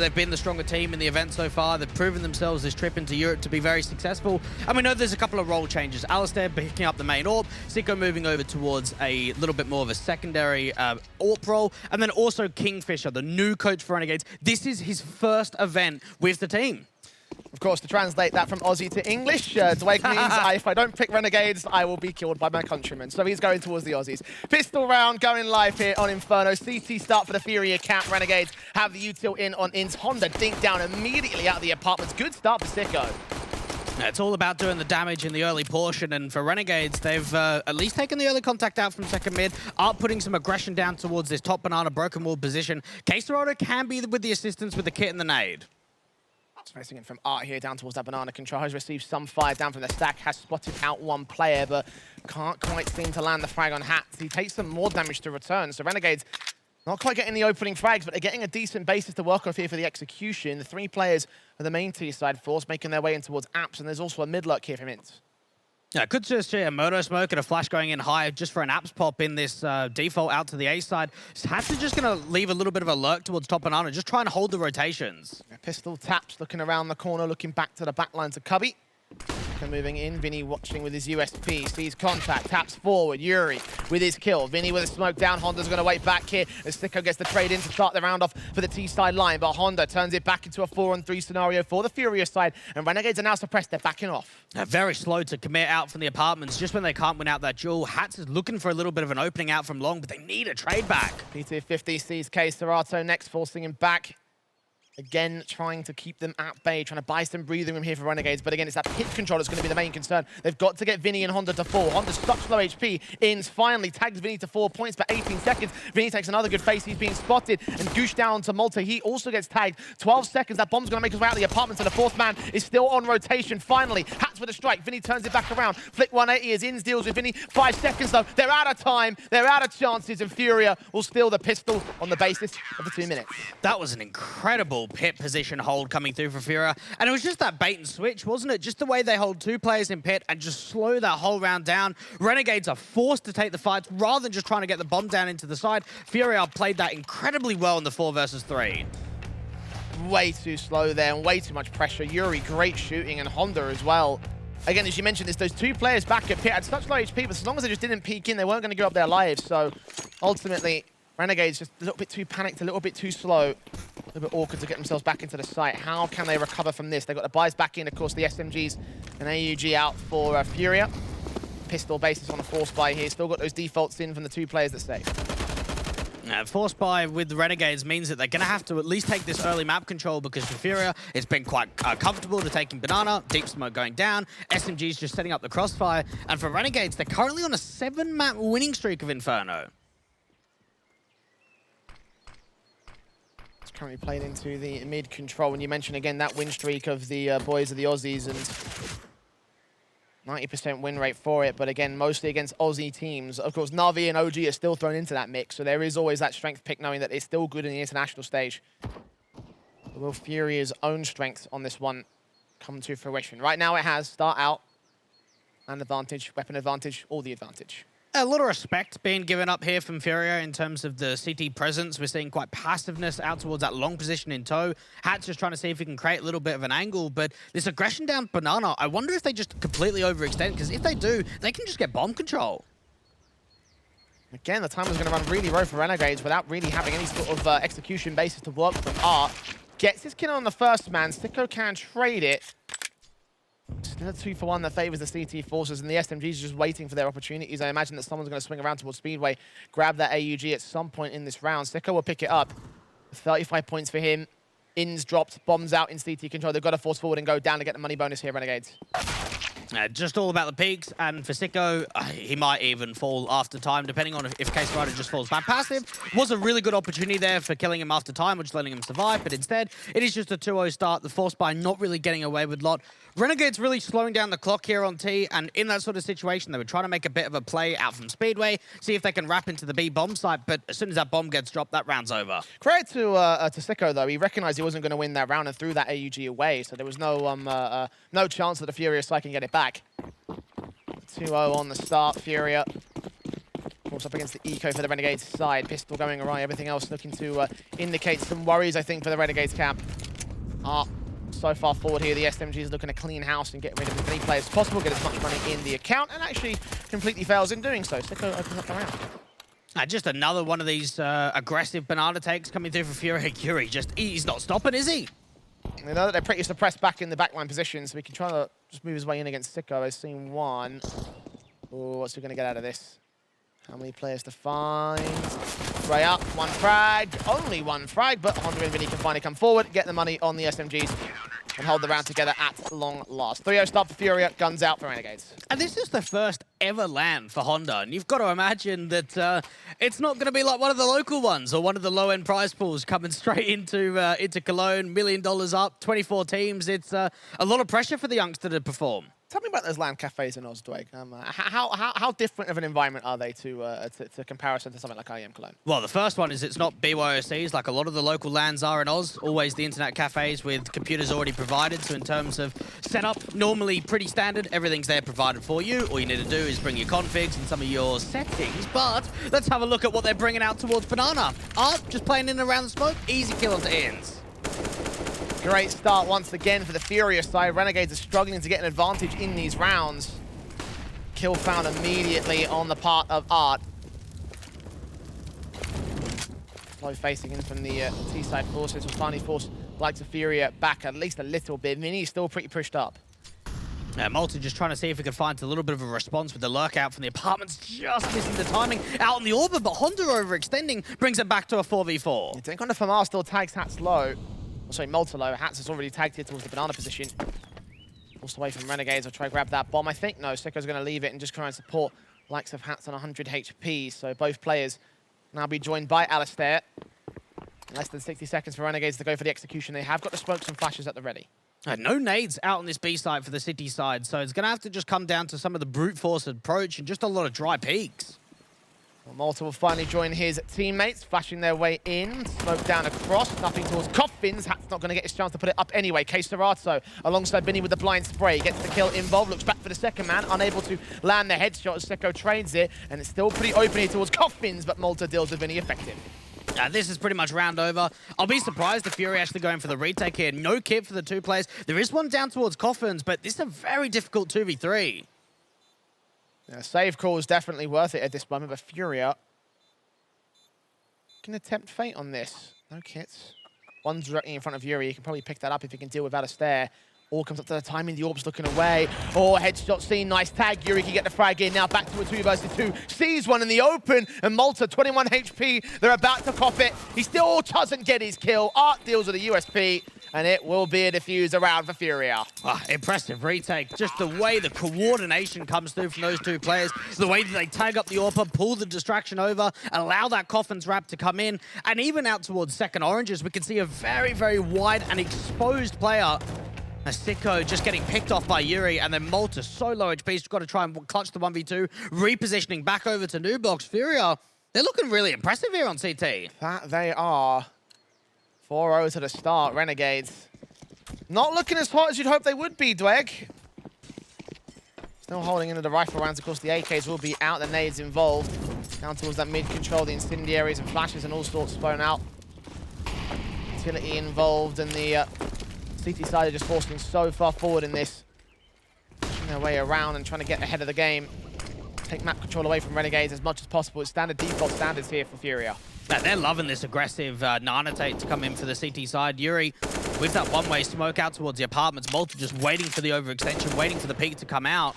they've been the stronger team in the event so far. They've proven themselves this trip into Europe to be very successful. And we know there's a couple of role changes. Alistair picking up the main AWP, Sicko moving over towards a little bit more of a secondary AWP role, and then also Kingfisher, the new coach for Renegades. This is his first event with the team. Of course, to translate that from Aussie to English, Dwayne means if I don't pick Renegades, I will be killed by my countrymen. So he's going towards the Aussies. Pistol round going live here on Inferno. CT start for the FURIA camp. Renegades have the util in on Ins. Honda dink down immediately out of the apartments. Good start for Sicko. It's all about doing the damage in the early portion, and for Renegades, they've at least taken the early contact out from second mid, are putting some aggression down towards this top banana broken wall position. K-Serrano can be with the assistance with the kit and the nade. Facing it from Art here down towards that banana control. Has received some fire down from the stack. Has spotted out one player, but can't quite seem to land the frag on Hats. He takes some more damage to return. So Renegades not quite getting the opening frags, but they're getting a decent basis to work off here for the execution. The 3 players of the main T-side force making their way in towards Apps, and there's also a mid-luck here from Int. Yeah, could just see a Moto smoke and a flash going in high just for an Apps pop in this default out to the A side. Hats are just going to leave a little bit of a lurk towards top banana, just try and hold the rotations. Pistol taps, looking around the corner, looking back to the back lines of Cubby. Moving in, Vinny watching with his USP, sees contact, taps forward, Yuri with his kill. Vinny with a smoke down, Honda's going to wait back here as Sicko gets the trade in to start the round off for the T-side line, but Honda turns it back into a 4-on-3 scenario for the FURIA side, and Renegades are now suppressed, they're backing off. They're very slow to commit out from the apartments, just when they can't win out that duel. Hats is looking for a little bit of an opening out from long, but they need a trade back. P250 sees K-Serrano next, forcing him back. Again, trying to keep them at bay, trying to buy some breathing room here for Renegades. But again, it's that hit control that's going to be the main concern. They've got to get Vinny and Honda to 4. Honda's stuck low HP. Ins finally tags Vinny to 4 points for 18 seconds. Vinny takes another good face. He's being spotted. And Goosh down to Malta. He also gets tagged. 12 seconds. That bomb's going to make his way out of the apartment. And the 4th man is still on rotation. Finally, Hats with a strike. Vinny turns it back around. Flick 180 as Ins deals with Vinny. 5 seconds, though. They're out of time. They're out of chances. And FURIA will steal the pistol on the basis of the 2 minutes. That was an incredible pit position hold coming through for FURIA. And it was just that bait and switch, wasn't it? Just the way they hold 2 players in pit and just slow that whole round down. Renegades are forced to take the fights rather than just trying to get the bomb down into the side. FURIA played that incredibly well in the 4 versus 3. Way too slow there and way too much pressure. Yuri, great shooting, and Honda as well. Again, as you mentioned, there's those 2 players back at pit at such low HP, but as long as they just didn't peek in, they weren't going to give up their lives. So ultimately, Renegades just a little bit too panicked, a little bit too slow, a little bit awkward to get themselves back into the site. How can they recover from this? They've got the buys back in, of course, the SMGs and AUG out for FURIA. Pistol basis on a force buy here. Still got those defaults in from the 2 players that stay. Force buy with the Renegades means that they're going to have to at least take this early map control, because for FURIA, it's been quite comfortable to taking banana, deep smoke going down, SMGs just setting up the crossfire, and for Renegades, they're currently on a 7-map winning streak of Inferno. Currently played into the mid control. And you mentioned again that win streak of the boys of the Aussies, and 90% win rate for it, but again, mostly against Aussie teams. Of course, Na'Vi and OG are still thrown into that mix, so there is always that strength pick, knowing that it's still good in the international stage. Will FURIA's own strength on this one come to fruition? Right now it has start out, and advantage, weapon advantage, all the advantage. A lot of respect being given up here from FURIA in terms of the CT presence. We're seeing quite passiveness out towards that long position in tow. Hat's just trying to see if he can create a little bit of an angle, but this aggression down banana, I wonder if they just completely overextend, because if they do, they can just get bomb control. Again, the timer's going to run really low for Renegades without really having any sort of execution basis to work from. Art gets his kill on the first man. Sicko can trade it. Still a 2-for-1 that favors the CT forces, and the SMGs are just waiting for their opportunities. I imagine that someone's going to swing around towards Speedway, grab that AUG at some point in this round. Sicko will pick it up. 35 points for him. Ins dropped, bombs out in CT control. They've got to force forward and go down to get the money bonus here, Renegades. Just all about the peaks, and for Sicko, he might even fall after time, depending on if K-Serrano just falls back. Passive was a really good opportunity there for killing him after time, which letting him survive, but instead, it is just a 2-0 start. The force buy not really getting away with lot. Renegades really slowing down the clock here on T, and in that sort of situation, they were trying to make a bit of a play out from Speedway, see if they can wrap into the B bomb site, but as soon as that bomb gets dropped, that round's over. Credit to Sicko, though. He recognized he wasn't going to win that round and threw that AUG away, so there was no chance that the FURIA side can get it back. 2-0 on the start. FURIA course, up against the eco for the Renegades side. Pistol going awry, everything else looking to indicate some worries, I think, for the Renegades camp. So far forward here, the SMG is looking to clean house and get rid of as many players as possible, get as much money in the account, and actually completely fails in doing so. CSGO opens up the round. Just another one of these aggressive banana takes coming through for FURIA. Yuri, he's not stopping, is he? We know that they're pretty suppressed back in the backline position, so we can try to just move his way in against CSGO. I've seen one. Oh, what's he going to get out of this? How many players to find? Spray up, one frag, only one frag, but Honda and Vinny can finally come forward, get the money on the SMGs, and hold the round together at long last. 3-0 start for FURIA, guns out for Renegades. And this is the first ever LAN for Honda, and you've got to imagine that it's not going to be like one of the local ones or one of the low-end prize pools coming straight into Cologne, $1 million up, 24 teams. It's a lot of pressure for the youngster to perform. Tell me about those LAN cafes in Oz, Dwayne. How different of an environment are they to comparison to something like IEM Cologne? Well, the first one is it's not BYOCs like a lot of the local LANs are in Oz. Always the internet cafes with computers already provided. So in terms of setup, normally pretty standard. Everything's there provided for you. All you need to do is bring your configs and some of your settings. But let's have a look at what they're bringing out towards Banana. Just playing in and around the smoke. Easy kill onto Ians. Great start once again for the FURIA side. Renegades are struggling to get an advantage in these rounds. Kill found immediately on the part of Art. Low facing in from the T-side forces will finally force likes of FURIA back at least a little bit. Mini's still pretty pushed up. Malta just trying to see if he can find a little bit of a response with the lurk out from the apartments. Just missing the timing out on the orbit, but Honda overextending brings it back to a 4v4. You think Honda from R still tags Hats low. Sorry, Malta low. Hats has already tagged here towards the banana position. Forced away from Renegades. I'll try to grab that bomb. I think no, CSGO's going to leave it and just try and support likes of Hats on 100 HP. So both players now be joined by Alistair. Less than 60 seconds for Renegades to go for the execution. They have got the smokes and flashes at the ready. No nades out on this B side for the city side, so it's going to have to just come down to some of the brute force approach and just a lot of dry peaks. Well, Malta will finally join his teammates, flashing their way in. Smoke down across, nothing towards Coffins. Hat's not going to get his chance to put it up anyway. K Serato alongside Binny with the blind spray. Gets the kill involved, looks back for the second man. Unable to land the headshot as CSGO trades it. And it's still pretty open here towards Coffins, but Malta deals with Binny effective. This is pretty much round over. I'll be surprised if FURIA actually going for the retake here. No kit for the two players. There is one down towards Coffins, but this is a very difficult 2v3. Yeah, save call is definitely worth it at this moment, but FURIA can attempt fate on this. No kits. One's directly in front of Yuri. He can probably pick that up if he can deal without a stare. All comes up to the timing. The orb's looking away. Oh, headshot seen. Nice tag. Yuri can get the frag in. Now back to a 2 versus 2. Sees one in the open. And Malta, 21 HP. They're about to cop it. He still doesn't get his kill. Art deals with a USP. And it will be a diffuse around for FURIA. Impressive retake. Just the way the coordination comes through from those two players. The way that they tag up the AWPer, pull the distraction over, allow that Coffins wrap to come in. And even out towards second oranges, we can see a very, very wide and exposed player. CSGO just getting picked off by Yuri, and then Malta so low HP, he's got to try and clutch the 1v2, repositioning back over to Nubox. FURIA, they're looking really impressive here on CT. That they are. 4-0 to the start, Renegades. Not looking as hot as you'd hope they would be, Dweg. Still holding into the rifle rounds. Of course, the AKs will be out, the nades involved. Down towards that mid-control, the incendiaries and flashes and all sorts thrown out. Utility involved, and the CT side are just forcing so far forward in this. Pushing their way around and trying to get ahead of the game. Take map control away from Renegades as much as possible. It's standard default standards here for FURIA. They're loving this aggressive Nana take to come in for the CT side. Yuri, with that one-way smoke out towards the apartments, Malta just waiting for the overextension, waiting for the peak to come out.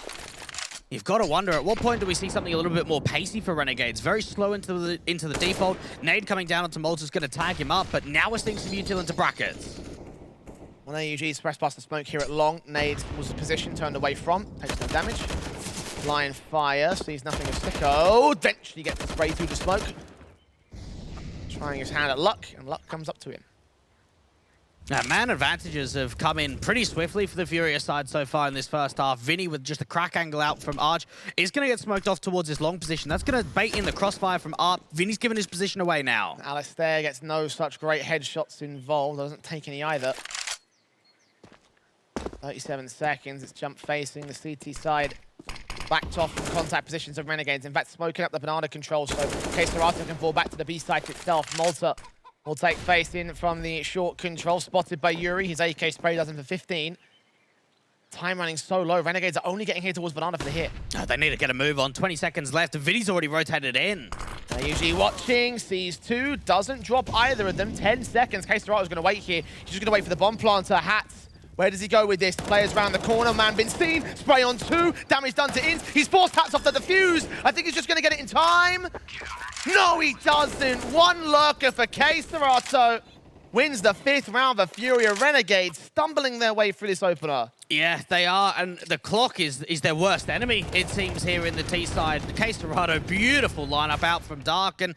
You've got to wonder, at what point do we see something a little bit more pacey for Renegades? Very slow into the default. Nade coming down onto Malta's going to tag him up, but now we're seeing some util into brackets. One AUG's press past the smoke here at long. Nade was the position turned away from. Takes no damage. Blind fire, sees nothing of CSGO. Eventually gets the spray through the smoke. Trying his hand at luck, and luck comes up to him. Now, man advantages have come in pretty swiftly for the FURIA side so far in this first half. Vinny with just a crack angle out from Arch is going to get smoked off towards his long position. That's going to bait in the crossfire from Art. Vinny's given his position away now. Alistair gets no such great headshots involved. Doesn't take any either. 37 seconds. It's jump facing the CT side. backed off from contact positions of Renegades. In fact, smoking up the banana control, so K-Serato can fall back to the B site itself. Malta will take face in from the short control, spotted by Yuri. His AK spray does him for 15. Time running so low. Renegades are only getting here towards banana for the hit. Oh, they need to get a move on. 20 seconds left. Vinny's already rotated in. They're usually watching. Sees two. Doesn't drop either of them. 10 seconds. K-Serato's going to wait here. He's just going to wait for the bomb planter. Hats. Where does he go with this? Players round the corner. Man been seen. Spray on two. Damage done to Inns. He's forced Hats off the defuse. I think he's just going to get it in time. No, he doesn't. One lurker for K-Serato. Wins the 5th round of FURIA. Renegades stumbling their way through this opener. Yeah, they are, and the clock is their worst enemy, it seems, here in the T side. K-Serato, beautiful lineup out from Dark, and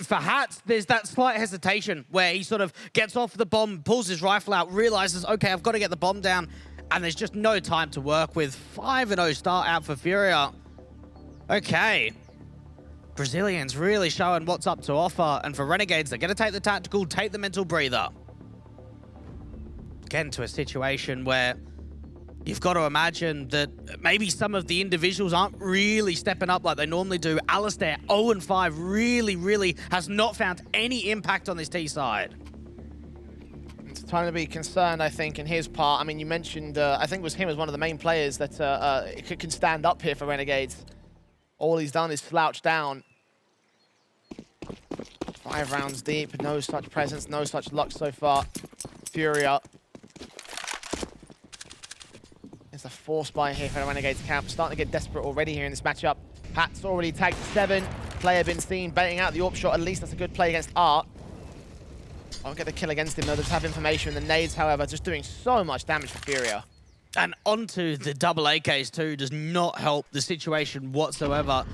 for Hats, there's that slight hesitation where he sort of gets off the bomb, pulls his rifle out, realizes, okay, I've got to get the bomb down, and there's just no time to work with. 5-0 start out for FURIA. Okay. Brazilians really showing what's up to offer, and for Renegades, they're going to take the tactical, take the mental breather. Get into a situation where you've got to imagine that maybe some of the individuals aren't really stepping up like they normally do. Alistair, 0-5, really has not found any impact on this T side. It's time to be concerned, I think, in his part. I mean, you mentioned, I think it was him as one of the main players that can stand up here for Renegades. All he's done is slouch down. 5 rounds deep, no such presence, no such luck so far. FURIA. It's a force buy here for the Renegades camp. Starting to get desperate already here in this matchup. Pat's already tagged 7. Player been seen baiting out the AWP shot. At least that's a good play against Art. Won't get the kill against him though. They just have information. The nades, however, just doing so much damage for FURIA. And onto the double AKs too does not help the situation whatsoever.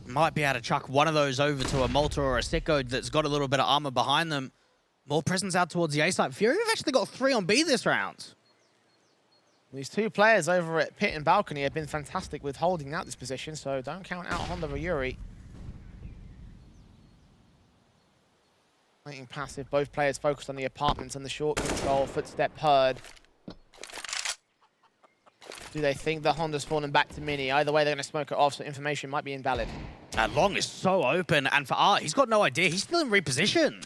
Might be able to chuck one of those over to a Malta or a Sicko that's got a little bit of armor behind them. More presence out towards the A site. FURIA have actually got 3 on B this round. These 2 players over at Pit and Balcony have been fantastic with holding out this position, so don't count out Honda or Yuri. Waiting passive, both players focused on the apartments and the short control, footstep heard. Do they think the Honda's fallen back to Mini? Either way, they're going to smoke it off, so information might be invalid. Long is so open, and for Art, he's got no idea. He's still in reposition.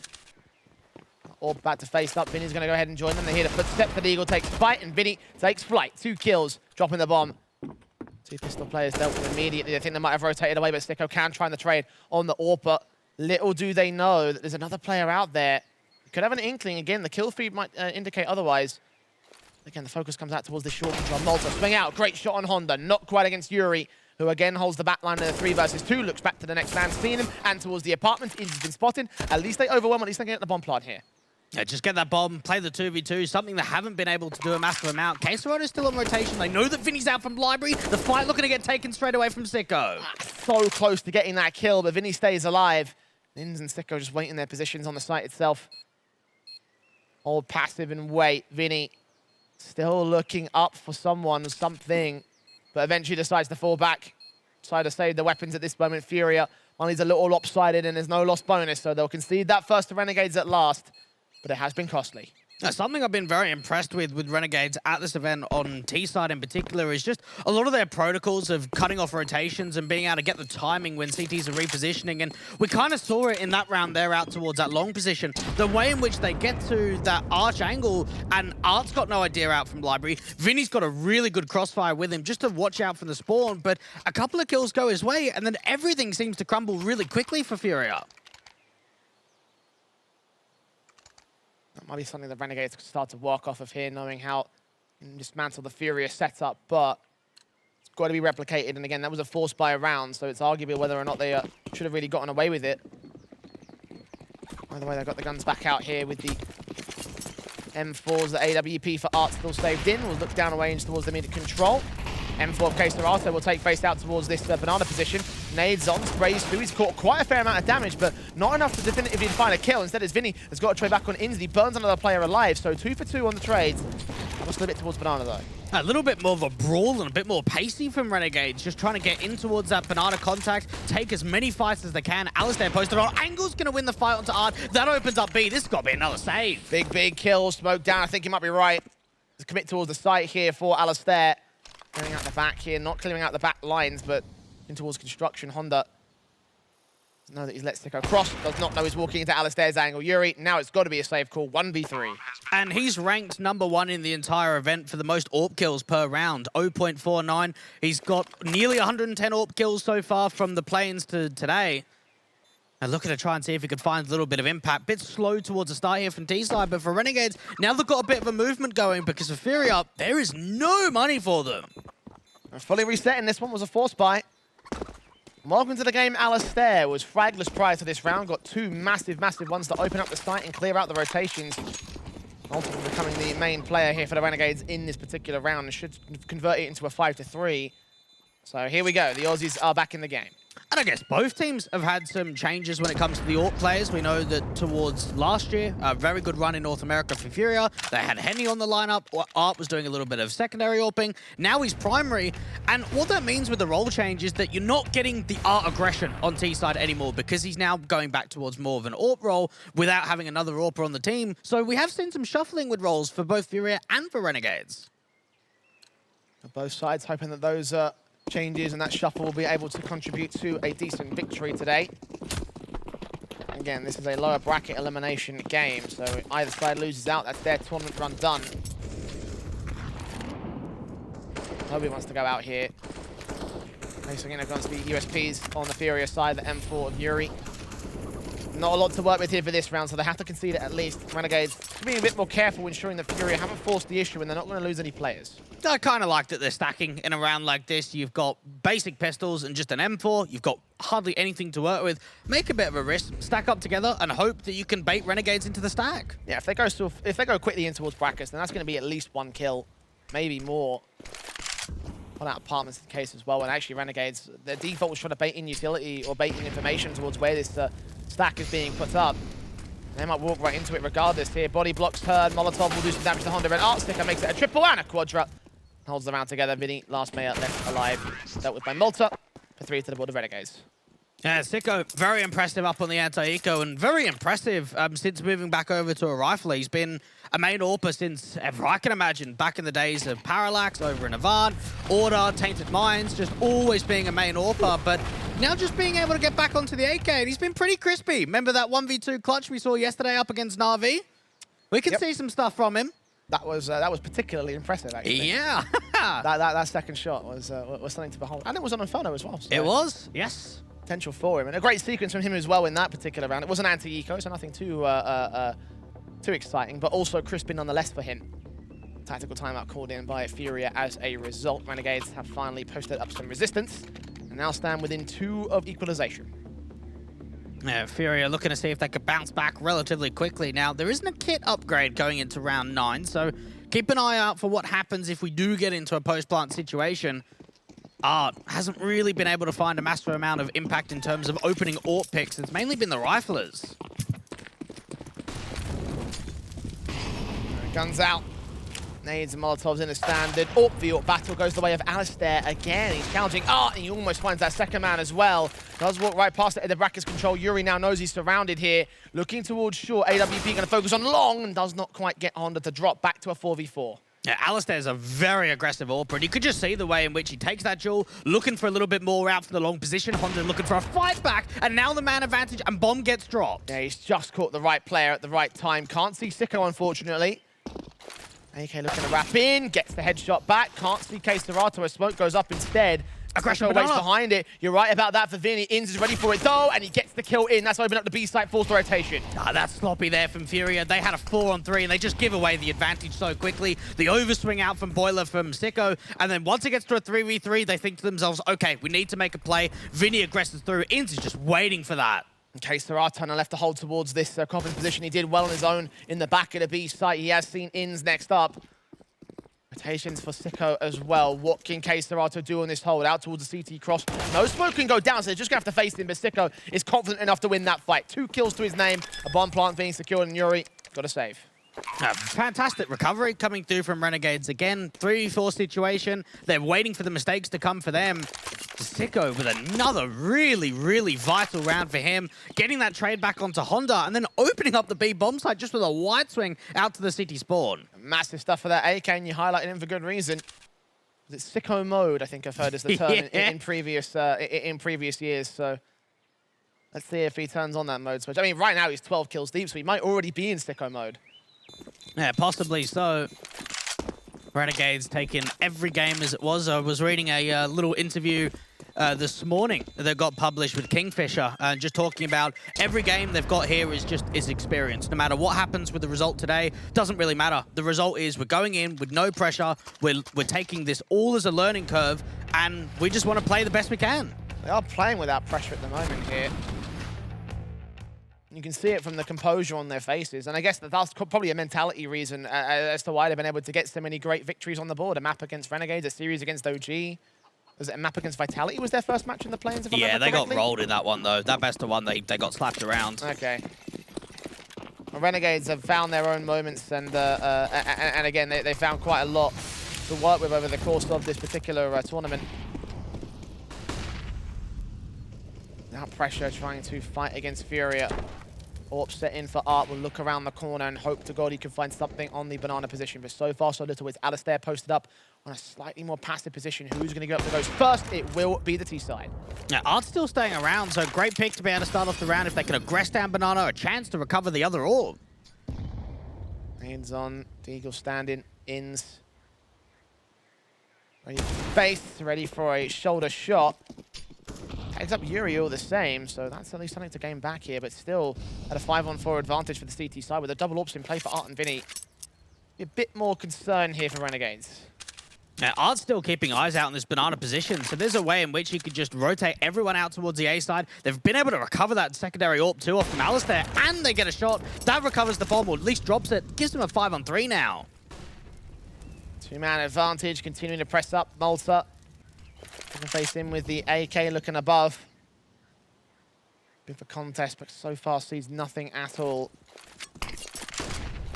All back to face up. Vinny's going to go ahead and join them. They hear the footstep, but the Eagle takes fight, and Vinny takes flight. 2 kills, dropping the bomb. 2 pistol players dealt with immediately. I think they might have rotated away, but Sicko can try the trade on the AWP, but little do they know that there's another player out there. Could have an inkling. Again, the kill feed might indicate otherwise. Again, the focus comes out towards the short control. Malta, swing out. Great shot on Honda. Not quite against Yuri, who again holds the back line in the 3 versus 2. Looks back to the next man, seeing him, and towards the apartment. In's been spotted. At least they overwhelm. At least they get the bomb plant here. Yeah, just get that bomb, play the 2v2, something they haven't been able to do a massive amount. K-Serato's still on rotation. They know that Vinny's out from Library. The fight looking to get taken straight away from Sicko. So close to getting that kill, but Vinny stays alive. Inns and Sicko just waiting their positions on the site itself. Hold passive and wait. Vinny still looking up for someone, something, but eventually decides to fall back. Try to save the weapons at this moment. FURIA, money's a little lopsided and there's no lost bonus, so they'll concede that first to Renegades at last, but it has been costly. Something I've been very impressed with Renegades at this event on T-side in particular is just a lot of their protocols of cutting off rotations and being able to get the timing when CTs are repositioning. And we kind of saw it in that round there out towards that long position. The way in which they get to that arch angle, and Art's got no idea out from Library. Vinny's got a really good crossfire with him just to watch out for the spawn, but a couple of kills go his way and then everything seems to crumble really quickly for FURIA. That might be something the Renegades could start to work off of here, knowing how to dismantle the FURIA setup, but it's got to be replicated. And again, that was a force buy round, so it's arguable whether or not they should have really gotten away with it. By the way, they've got the guns back out here with the M4s. The AWP for Art still saved in. We'll look down a range towards the mid control. M4 of K-Serato will take face out towards this banana position. Nades on, sprays through. He's caught quite a fair amount of damage, but not enough to definitively find a kill. Instead, it's Vinny has got to trade back on Inns. He burns another player alive, so 2 for 2 on the trades. Almost a little bit towards banana, though. A little bit more of a brawl and a bit more pacey from Renegades, just trying to get in towards that banana contact, take as many fights as they can. Alistair posted on. Angle's going to win the fight onto Art. That opens up B. This has got to be another save. Big kill, smoke down. I think he might be right. Let's commit towards the site here for Alistair. Clearing out the back here, not clearing out the back lines, but in towards construction. Honda doesn't know that he's let Sicko cross, does not know he's walking into Alistair's angle. Yuri, now it's got to be a safe call, 1v3. And he's ranked #1 in the entire event for the most AWP kills per round, 0.49. He's got nearly 110 AWP kills so far from the plains to today. And looking to try and see if he could find a little bit of impact. Bit slow towards the start here from T-side, but for Renegades, now they've got a bit of a movement going because for FURIA, there is no money for them. Fully resetting, this one was a force buy. Welcome to the game, Alistair was fragless prior to this round. Got two massive ones to open up the site and clear out the rotations. Ultimately becoming the main player here for the Renegades in this particular round and should convert it into a 5-3. So here we go, the Aussies are back in the game. And I guess both teams have had some changes when it comes to the AWP players. We know that towards last year, a very good run in North America for FURIA. They had Henny on the lineup. Art was doing a little bit of secondary AWPing. Now he's primary. And what that means with the role change is that you're not getting the Art aggression on T-side anymore because he's now going back towards more of an AWP role without having another AWPer on the team. So we have seen some shuffling with roles for both FURIA and for Renegades. Both sides hoping that those changes and that shuffle will be able to contribute to a decent victory today. Again, this is a lower bracket elimination game, so either side loses out, that's their tournament run done. Nobody wants to go out here. Facing in against the USPs on the FURIA side, the M4 of Yuri. Not a lot to work with here for this round, so they have to concede it at least. Renegades being a bit more careful, ensuring that FURIA haven't forced the issue and they're not going to lose any players. I kind of like that they're stacking in a round like this. You've got basic pistols and just an M4. You've got hardly anything to work with. Make a bit of a risk, stack up together, and hope that you can bait Renegades into the stack. Yeah, if they go quickly in towards brackets, then that's going to be at least one kill, maybe more. On that apartment's the case as well. And actually, Renegades, their default was trying to bait in utility or bait in information towards where this stack is being put up. They might walk right into it regardless here. Body blocks turn. Molotov will do some damage to Honda. And Art Sticker makes it a triple and a quadra. Holds them out together. Vinny, last player left alive. Dealt with by Malta. For 3 to the board of Renegades. Yeah, Sicko, very impressive up on the anti-eco and very impressive since moving back over to a rifle. He's been a main AWPer since ever I can imagine. Back in the days of Parallax, over in Avant, Order, Tainted Minds, just always being a main AWPer. But now just being able to get back onto the AK, and he's been pretty crispy. Remember that 1v2 clutch we saw yesterday up against Na'Vi? We can see some stuff from him. That was particularly impressive, actually. Yeah. that second shot was something to behold. And it was on Inferno as well. So it was, yes. Potential for him. And a great sequence from him as well in that particular round. It was an anti-eco, so nothing too exciting, but also crispy nonetheless for him. Tactical timeout called in by FURIA as a result. Renegades have finally posted up some resistance and now stand within 2 of equalization. Yeah, FURIA looking to see if they could bounce back relatively quickly. Now, there isn't a kit upgrade going into round 9, so keep an eye out for what happens if we do get into a post-plant situation. Art hasn't really been able to find a massive amount of impact in terms of opening AWP picks. It's mainly been the riflers. Guns out. Nades and Molotovs in the standard. AWP v AWP battle goes the way of Alistair again. He's challenging Art, and he almost finds that second man as well. Does walk right past it at the brackets control. Yuri now knows he's surrounded here. Looking towards short. AWP going to focus on long and does not quite get Honda to drop back to a 4v4. Yeah, Alistair's a very aggressive AWPer, and you could just see the way in which he takes that duel, looking for a little bit more out from the long position. Honda looking for a fight back, and now the man advantage, and bomb gets dropped. Yeah, he's just caught the right player at the right time. Can't see Sicko, unfortunately. AK looking to wrap in, gets the headshot back. Can't see K Serato as smoke goes up instead. Aggression waits behind it. You're right about that for Vinny. Inns is ready for it though, and he gets the kill in. That's opened up the B site, forced the rotation. That's sloppy there from FURIA. They had a 4-on-3, and they just give away the advantage so quickly. The overswing out from Boiler from Sicko, and then once it gets to a 3v3, they think to themselves, okay, we need to make a play. Vinny aggresses through. Inns is just waiting for that. Okay, Serato left to hold towards this coffin position. He did well on his own in the back of the B site. He has seen Inns next up. Rotations for Sicko as well. What can K Serato do on this hold? Out towards the CT cross. No smoke can go down, so they're just going to have to face him, but Sicko is confident enough to win that fight. 2 kills to his name. A bomb plant being secured, and Yuri got a save. Fantastic recovery coming through from Renegades again. 3v4 situation. They're waiting for the mistakes to come for them. Sicko with another really, really vital round for him. Getting that trade back onto Honda and then opening up the B bomb site just with a wide swing out to the city spawn. Massive stuff for that AK, and you highlighted him for good reason. It's sicko mode, I think I've heard is the term Yeah. in previous years. So let's see if he turns on that mode switch. I mean, right now he's 12 kills deep, so he might already be in sicko mode. Yeah, possibly so. Renegades taking every game as it was. I was reading a little interview this morning that got published with Kingfisher, just talking about every game they've got here is experience. No matter what happens with the result today, doesn't really matter. The result is we're going in with no pressure. We're taking this all as a learning curve, and we just want to play the best we can. They are playing without pressure at the moment here. You can see it from the composure on their faces. And I guess that's probably a mentality reason as to why they've been able to get so many great victories on the board. A map against Renegades, a series against OG. Was it a map against Vitality was their first match in the play-ins? Yeah, they got rolled in that one, though. That best of one, they got slapped around. Okay. Well, Renegades have found their own moments, and again, they found quite a lot to work with over the course of this particular tournament. Now pressure trying to fight against FURIA. Orp set in for Art, will look around the corner and hope to God he can find something on the banana position. But so far, so little. It's Alistair posted up on a slightly more passive position. Who's going to go up the ghost first? It will be the T side. Now, Art's still staying around, so great pick to be able to start off the round if they can aggress down Banana, a chance to recover the other orb. Hands on, Deagle standing, ins. Ready for face, ready for a shoulder shot. Tags up Yuri all the same, so that's at least something to gain back here, but still at a 5-on-4 advantage for the CT side with a double ops in play for Art and Vinny. Be a bit more concern here for Renegades. Now, Art's still keeping eyes out on this banana position, so there's a way in which he could just rotate everyone out towards the A side. They've been able to recover that secondary AWP too off from Alistair, and they get a shot. That recovers the bomb, or at least drops it. Gives them a 5-on-3 now. Two-man advantage, continuing to press up. Malta can face in with the AK looking above. Bit of a contest, but so far sees nothing at all.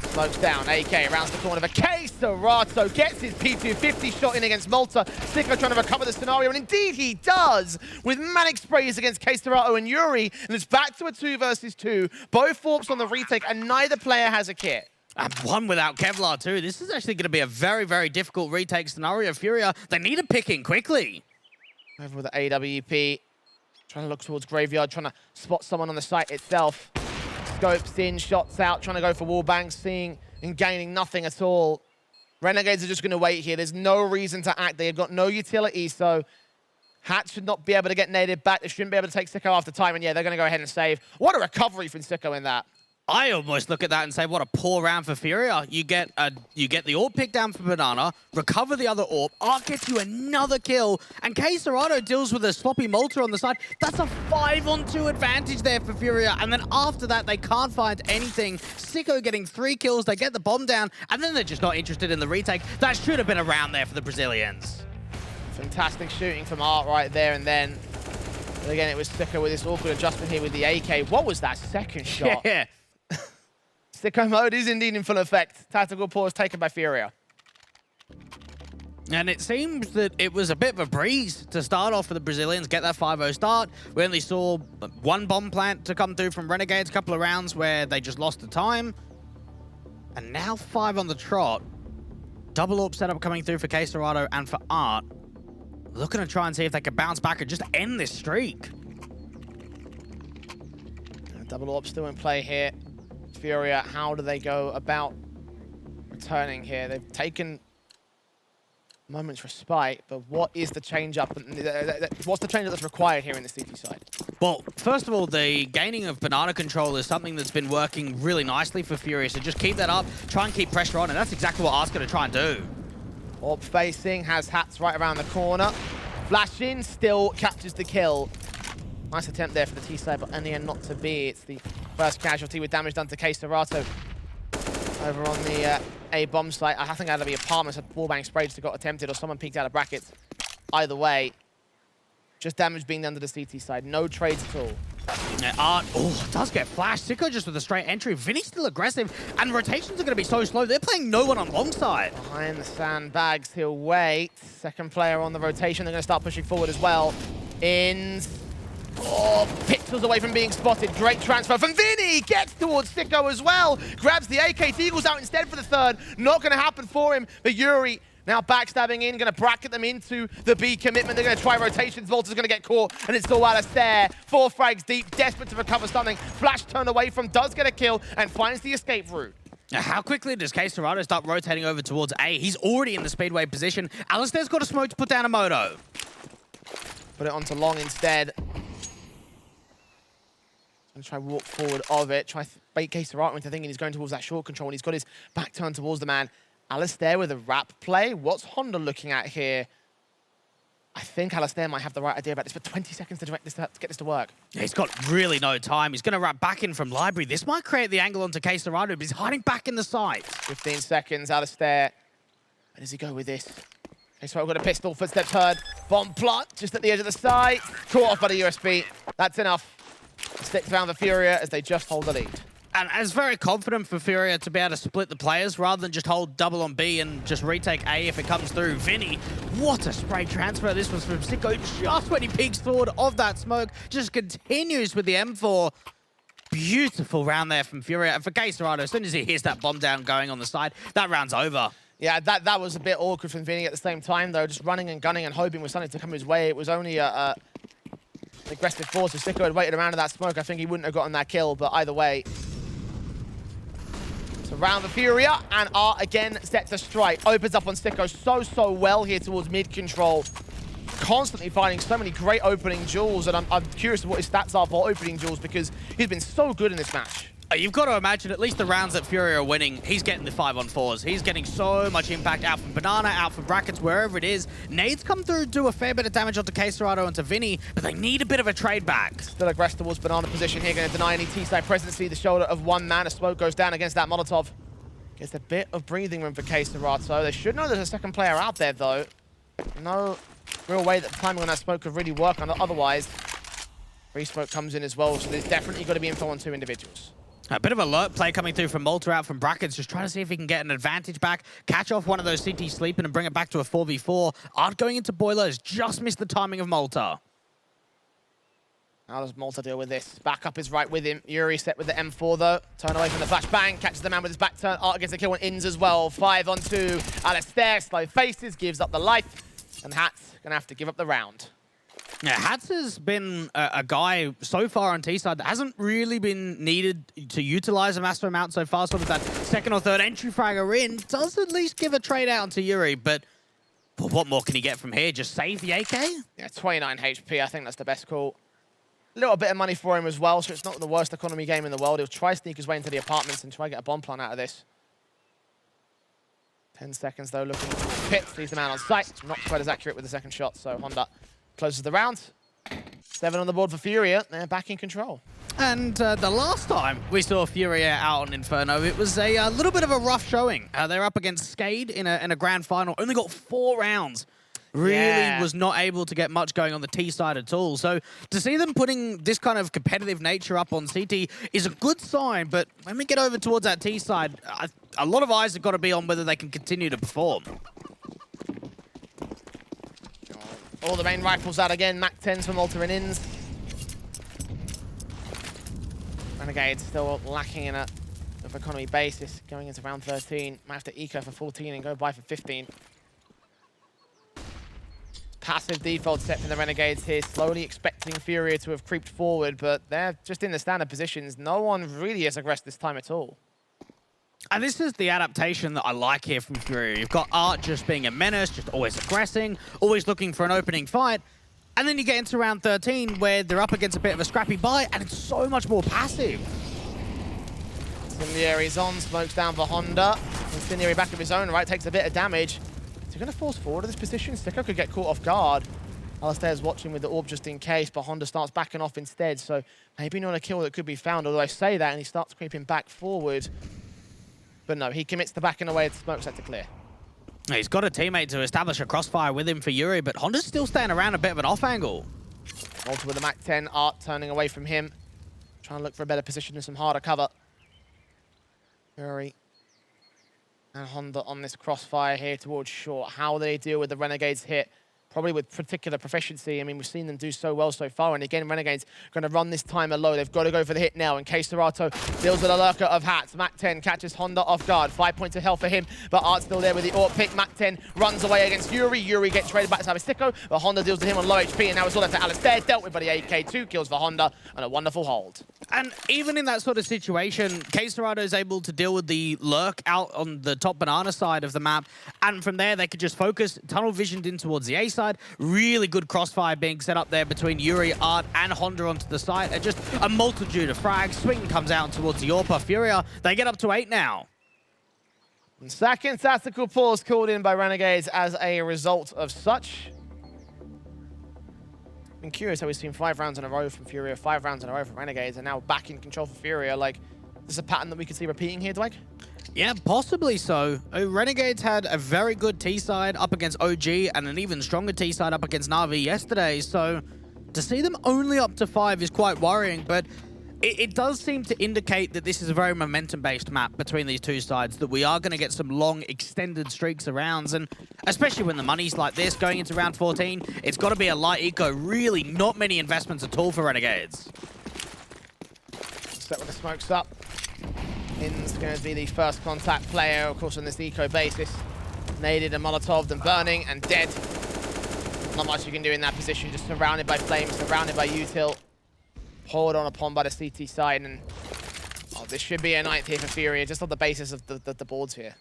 Smokes down, AK rounds the corner of a case. Serato gets his P250 shot in against Malta. Sicko trying to recover the scenario, and indeed he does, with manic sprays against Case Serato and Yuri, and it's back to a 2 versus 2. Both Forps on the retake, and neither player has a kit. And one without Kevlar too. This is actually going to be a very, very difficult retake scenario. FURIA, they need a pick in quickly. Over with the AWP, trying to look towards Graveyard, trying to spot someone on the site itself. Scopes in, shots out, trying to go for wallbangs, seeing and gaining nothing at all. Renegades are just going to wait here. There's no reason to act. They've got no utility, so Hat should not be able to get naded back. They shouldn't be able to take Sicko after time, and yeah, they're going to go ahead and save. What a recovery from Sicko in that. I almost look at that and say, what a poor round for FURIA. You get the AWP pick down for Banana, recover the other AWP, Art gets you another kill, and K Serato deals with a sloppy Malta on the side. That's a 5-on-2 advantage there for FURIA, and then after that, they can't find anything. Sicko getting 3 kills, they get the bomb down, and then they're just not interested in the retake. That should have been a round there for the Brazilians. Fantastic shooting from Art right there and then. But again, it was Sicko with this awkward adjustment here with the AK. What was that second shot? Yeah. Sicko mode is indeed in full effect. Tactical pause taken by FURIA. And it seems that it was a bit of a breeze to start off for the Brazilians, get that 5-0 start. We only saw one bomb plant to come through from Renegades, a couple of rounds where they just lost the time. And now 5 on the trot. Double AWP setup coming through for K Serato and for Art. Looking to try and see if they can bounce back and just end this streak. Double AWP still in play here. FURIA, how do they go about returning here? They've taken moments respite, but what is the change-up? What's the change-up that's required here in the CT side? Well, first of all, the gaining of banana control is something that's been working really nicely for FURIA, so just keep that up, try and keep pressure on, and that's exactly what Art's going to try and do. AWP facing, has Hats right around the corner. Flash in, still captures the kill. Nice attempt there for the T side, but in the end not to be. It's the first casualty with damage done to K Serato over on the A bomb site. I think that'll be apartments, a wallbang sprays that got attempted, or someone peeked out of brackets. Either way, just damage being done to the CT side. No trades at all. Yeah, Art, does get flashed. Sicko just with a straight entry. Vinny's still aggressive, and rotations are going to be so slow. They're playing no one on long side. Behind the sandbags, he'll wait. Second player on the rotation. They're going to start pushing forward as well. Pixels away from being spotted. Great transfer from Vinny. Gets towards Sicko as well. Grabs the AK. Deagle's out instead for the third. Not going to happen for him. But Yuri Now backstabbing in, going to bracket them into the B commitment. They're going to try rotations. Volta's going to get caught, and it's still Alistair. 4 frags deep, desperate to recover something. Flash turned away from, does get a kill, and finds the escape route. Now, how quickly does K-Serrano start rotating over towards A? He's already in the speedway position. Alistair's got a smoke to put down a moto. Put it onto Long instead. And try walk forward of it. Try bait K-Serrano into thinking he's going towards that short control, and he's got his back turned towards the man. Alistair with a wrap play. What's Honda looking at here? I think Alistair might have the right idea about this, but 20 seconds to get this to work. Yeah, he's got really no time. He's going to wrap back in from Library. This might create the angle onto K-Serrano, but he's hiding back in the sight. 15 seconds, Alistair. Where does he go with this? K-Serrano got a pistol, footsteps heard. Bomb plot just at the edge of the site. Caught off by the USB. That's enough. Sticks around the FURIA as they just hold the lead. And it's very confident for FURIA to be able to split the players rather than just hold double on B and just retake A if it comes through. Vinny, what a spray transfer this was from Sicko just when he peeks forward of that smoke. Just continues with the M4. Beautiful round there from FURIA. And for K-Serrano, as soon as he hears that bomb down going on the side, that round's over. Yeah, that was a bit awkward from Vinny at the same time, though. Just running and gunning and hoping with something to come his way. It was only an aggressive force. If Sicko had waited around in that smoke, I think he wouldn't have gotten that kill. But either way, around the FURIA, and are again set to strike. Opens up on Sicko so well here towards mid-control. Constantly finding so many great opening duels, and I'm curious what his stats are for opening duels because he's been so good in this match. You've got to imagine at least the rounds that FURIA are winning, he's getting the 5-on-4s. He's getting so much impact out from Banana, out from brackets, wherever it is. Nades come through, do a fair bit of damage onto K-Serrano and to Vinny, but they need a bit of a trade back. Still aggressive towards Banana position here, going to deny any T-side presence. The shoulder of one man. A smoke goes down against that Molotov. Gets a bit of breathing room for K-Serrano. They should know there's a second player out there, though. No real way that timing on that smoke could really work on it. Otherwise, free smoke comes in as well, so there's definitely got to be info on 2 individuals. A bit of alert play coming through from Malta out from brackets, just trying to see if he can get an advantage back, catch off one of those CT sleeping and bring it back to a 4v4. Art going into Boilers, just missed the timing of Malta. How does Malta deal with this? Backup is right with him. Yuri set with the M4 though. Turn away from the flashbang, catches the man with his back turn. Art gets a kill on Ins as well. 5-on-2. Alistair, slow faces, gives up the life. And Hat's gonna have to give up the round. Yeah, Hats has been a guy so far on T-side that hasn't really been needed to utilize a massive amount so far. Sort of that second or third entry fragger in does at least give a trade out to Yuri, but what more can he get from here? Just save the AK? Yeah, 29 HP. I think that's the best call. A little bit of money for him as well, so it's not the worst economy game in the world. He'll try sneak his way into the apartments and try to get a bomb plant out of this. 10 seconds though, looking for Pit. Leaves the man on sight. Not quite as accurate with the second shot, so Honda closes the round. 7 on the board for FURIA. They're back in control. And the last time we saw FURIA out on Inferno, it was a little bit of a rough showing. They're up against Skade in a grand final. Only got 4 rounds. Really was not able to get much going on the T side at all. So to see them putting this kind of competitive nature up on CT is a good sign. But when we get over towards that T side, a lot of eyes have got to be on whether they can continue to perform. All the main rifles out again. Mac 10s from Malta and Ins. Renegades still lacking in a of economy basis. Going into round 13. Might have to eco for 14 and go buy for 15. Passive default set from the Renegades here. Slowly expecting FURIA to have creeped forward, but they're just in the standard positions. No one really has aggressed this time at all. And this is the adaptation that I like here from FURIA. You've got Art just being a menace, just always aggressing, always looking for an opening fight. And then you get into round 13 where they're up against a bit of a scrappy buy, and it's so much more passive. Incendiary's on, smokes down for Honda. Incendiary back of his own right, takes a bit of damage. Is he going to force forward to this position? Sicko could get caught off guard. Alistair's watching with the orb just in case, but Honda starts backing off instead, so maybe not a kill that could be found, although I say that and he starts creeping back forward. But no, he commits to backing away. The smoke set to clear. He's got a teammate to establish a crossfire with him for Yuri, but Honda's still staying around a bit of an off angle. Malta with the Mac 10, Art turning away from him. Trying to look for a better position and some harder cover. Yuri and Honda on this crossfire here towards short. How they deal with the Renegades hit probably with particular proficiency. I mean, we've seen them do so well so far. And again, Renegades going to run this timer low. They've got to go for the hit now. In case Serato deals with a lurker of hats. Mac 10 catches Honda off guard. 5 points of health for him, but Art's still there with the AWP pick. Mac 10 runs away against Yuri. Yuri gets traded back to Sicko, but Honda deals to him on low HP, and now it's all left to Alistair. Dealt with by the AK. 2 kills for Honda, and a wonderful hold. And even in that sort of situation, K-Serrano is able to deal with the lurk out on the top banana side of the map. And from there, they could just focus, tunnel visioned in towards the A side. Really good crossfire being set up there between Yuri, Art, and Honda onto the side. And just a multitude of frags. Swing comes out towards the AWP. FURIA, they get up to 8 now. And second tactical pause called in by Renegades as a result of such. I'm curious how we've seen 5 rounds in a row from FURIA, 5 rounds in a row from Renegades, and now back in control for FURIA. Like, this is a pattern that we could see repeating here, Dwight? Yeah, possibly so. Renegades had a very good T-side up against OG and an even stronger T-side up against Na'Vi yesterday, so to see them only up to 5 is quite worrying, but it does seem to indicate that this is a very momentum-based map between these two sides, that we are going to get some long, extended streaks of rounds, and especially when the money's like this, going into round 14, it's got to be a light eco. Really not many investments at all for Renegades. Set with the smokes up. In's going to be the first contact player, of course, on this eco basis. Naded and Molotov, and burning and dead. Not much you can do in that position, just surrounded by flames, surrounded by util. Poured on upon by the CT side, and this should be a 9th here for FURIA, just on the basis of the boards here.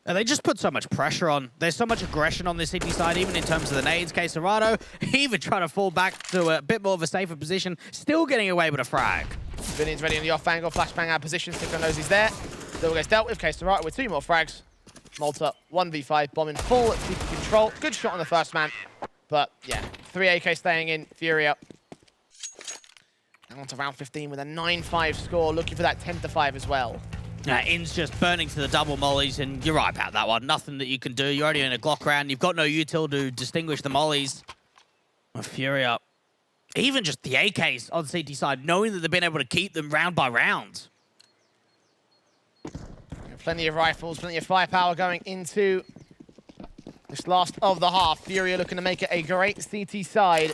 And they just put so much pressure on. There's so much aggression on this CT side, even in terms of the nades. K-Serrano even trying to fall back to a bit more of a safer position, still getting away with a frag. Vinny's ready on the off angle, flashbang out of position, Sicko knows he's there. Still gets dealt with, K-Serrano with 2 more frags. Malta, 1v5, bomb in full, keep control. Good shot on the first man, but yeah, 3 AK staying in, FURIA. On to round 15 with a 9-5 score, looking for that 10-5 as well. In's just burning to the double mollies, and you're right about that one. Nothing that you can do. You're already in a Glock round. You've got no util to distinguish the mollies. FURIA, even just the AKs on the CT side, knowing that they've been able to keep them round by round. Plenty of rifles, plenty of firepower going into this last of the half. FURIA looking to make it a great CT side.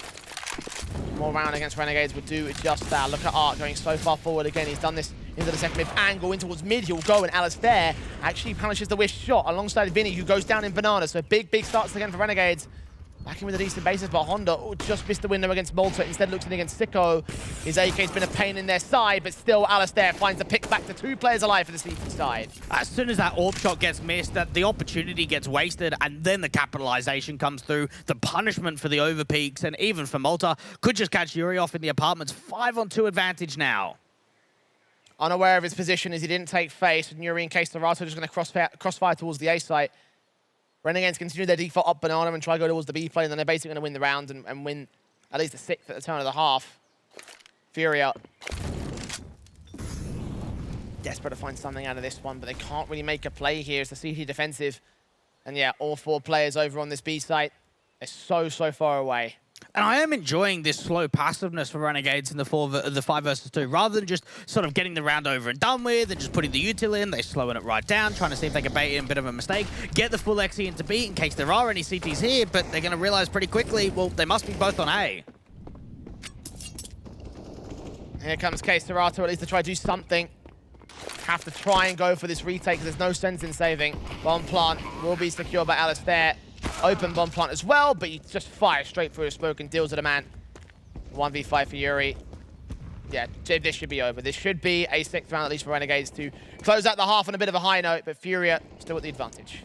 More round against Renegades would do just that. Look at Art going so far forward again. He's done this into the second mid angle, in towards mid. He'll go, and Alistair actually punishes the wish shot alongside Vinny, who goes down in banana. So big starts again for Renegades. Back in with a decent basis, but Honda just missed the window against Malta. Instead looks in against Sicko. His AK's been a pain in their side, but still Alistair finds the pick back to 2 players alive for the CT side. As soon as that AWP shot gets missed, that the opportunity gets wasted, and then the capitalization comes through. The punishment for the overpeaks, and even for Malta, could just catch Yuri off in the apartments. 5-on-2 advantage now. Unaware of his position as he didn't take face, and Yuri and K-Serrano just going to crossfire towards the A site. Renegades continue their default up banana and try to go towards the B plane, and then they're basically going to win the round and win at least the 6th at the turn of the half. FURIA desperate to find something out of this one, but they can't really make a play here. It's the CT defensive. And yeah, all 4 players over on this B site. They're so far away. And I am enjoying this slow passiveness for Renegades in the 5 versus 2. Rather than just sort of getting the round over and done with and just putting the util in, they're slowing it right down, trying to see if they can bait in a bit of a mistake, get the full XE into B in case there are any CTs here, but they're going to realize pretty quickly, well, they must be both on A. Here comes K-Serrano, at least to try to do something. Have to try and go for this retake, because there's no sense in saving. Bomb plant will be secured by Alistair. Open bomb plant as well, but he just fires straight through his smoke and deals with a man. 1v5 for Yuri. Yeah, this should be over. This should be a 6th round, at least for Renegades, to close out the half on a bit of a high note, but FURIA still with the advantage.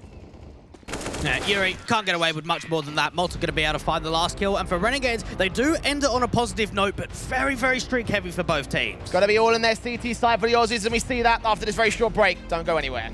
Yuri can't get away with much more than that. Malta going to be able to find the last kill. And for Renegades, they do end it on a positive note, but very streak heavy for both teams. Got to be all in their CT side for the Aussies, and we see that after this very short break. Don't go anywhere.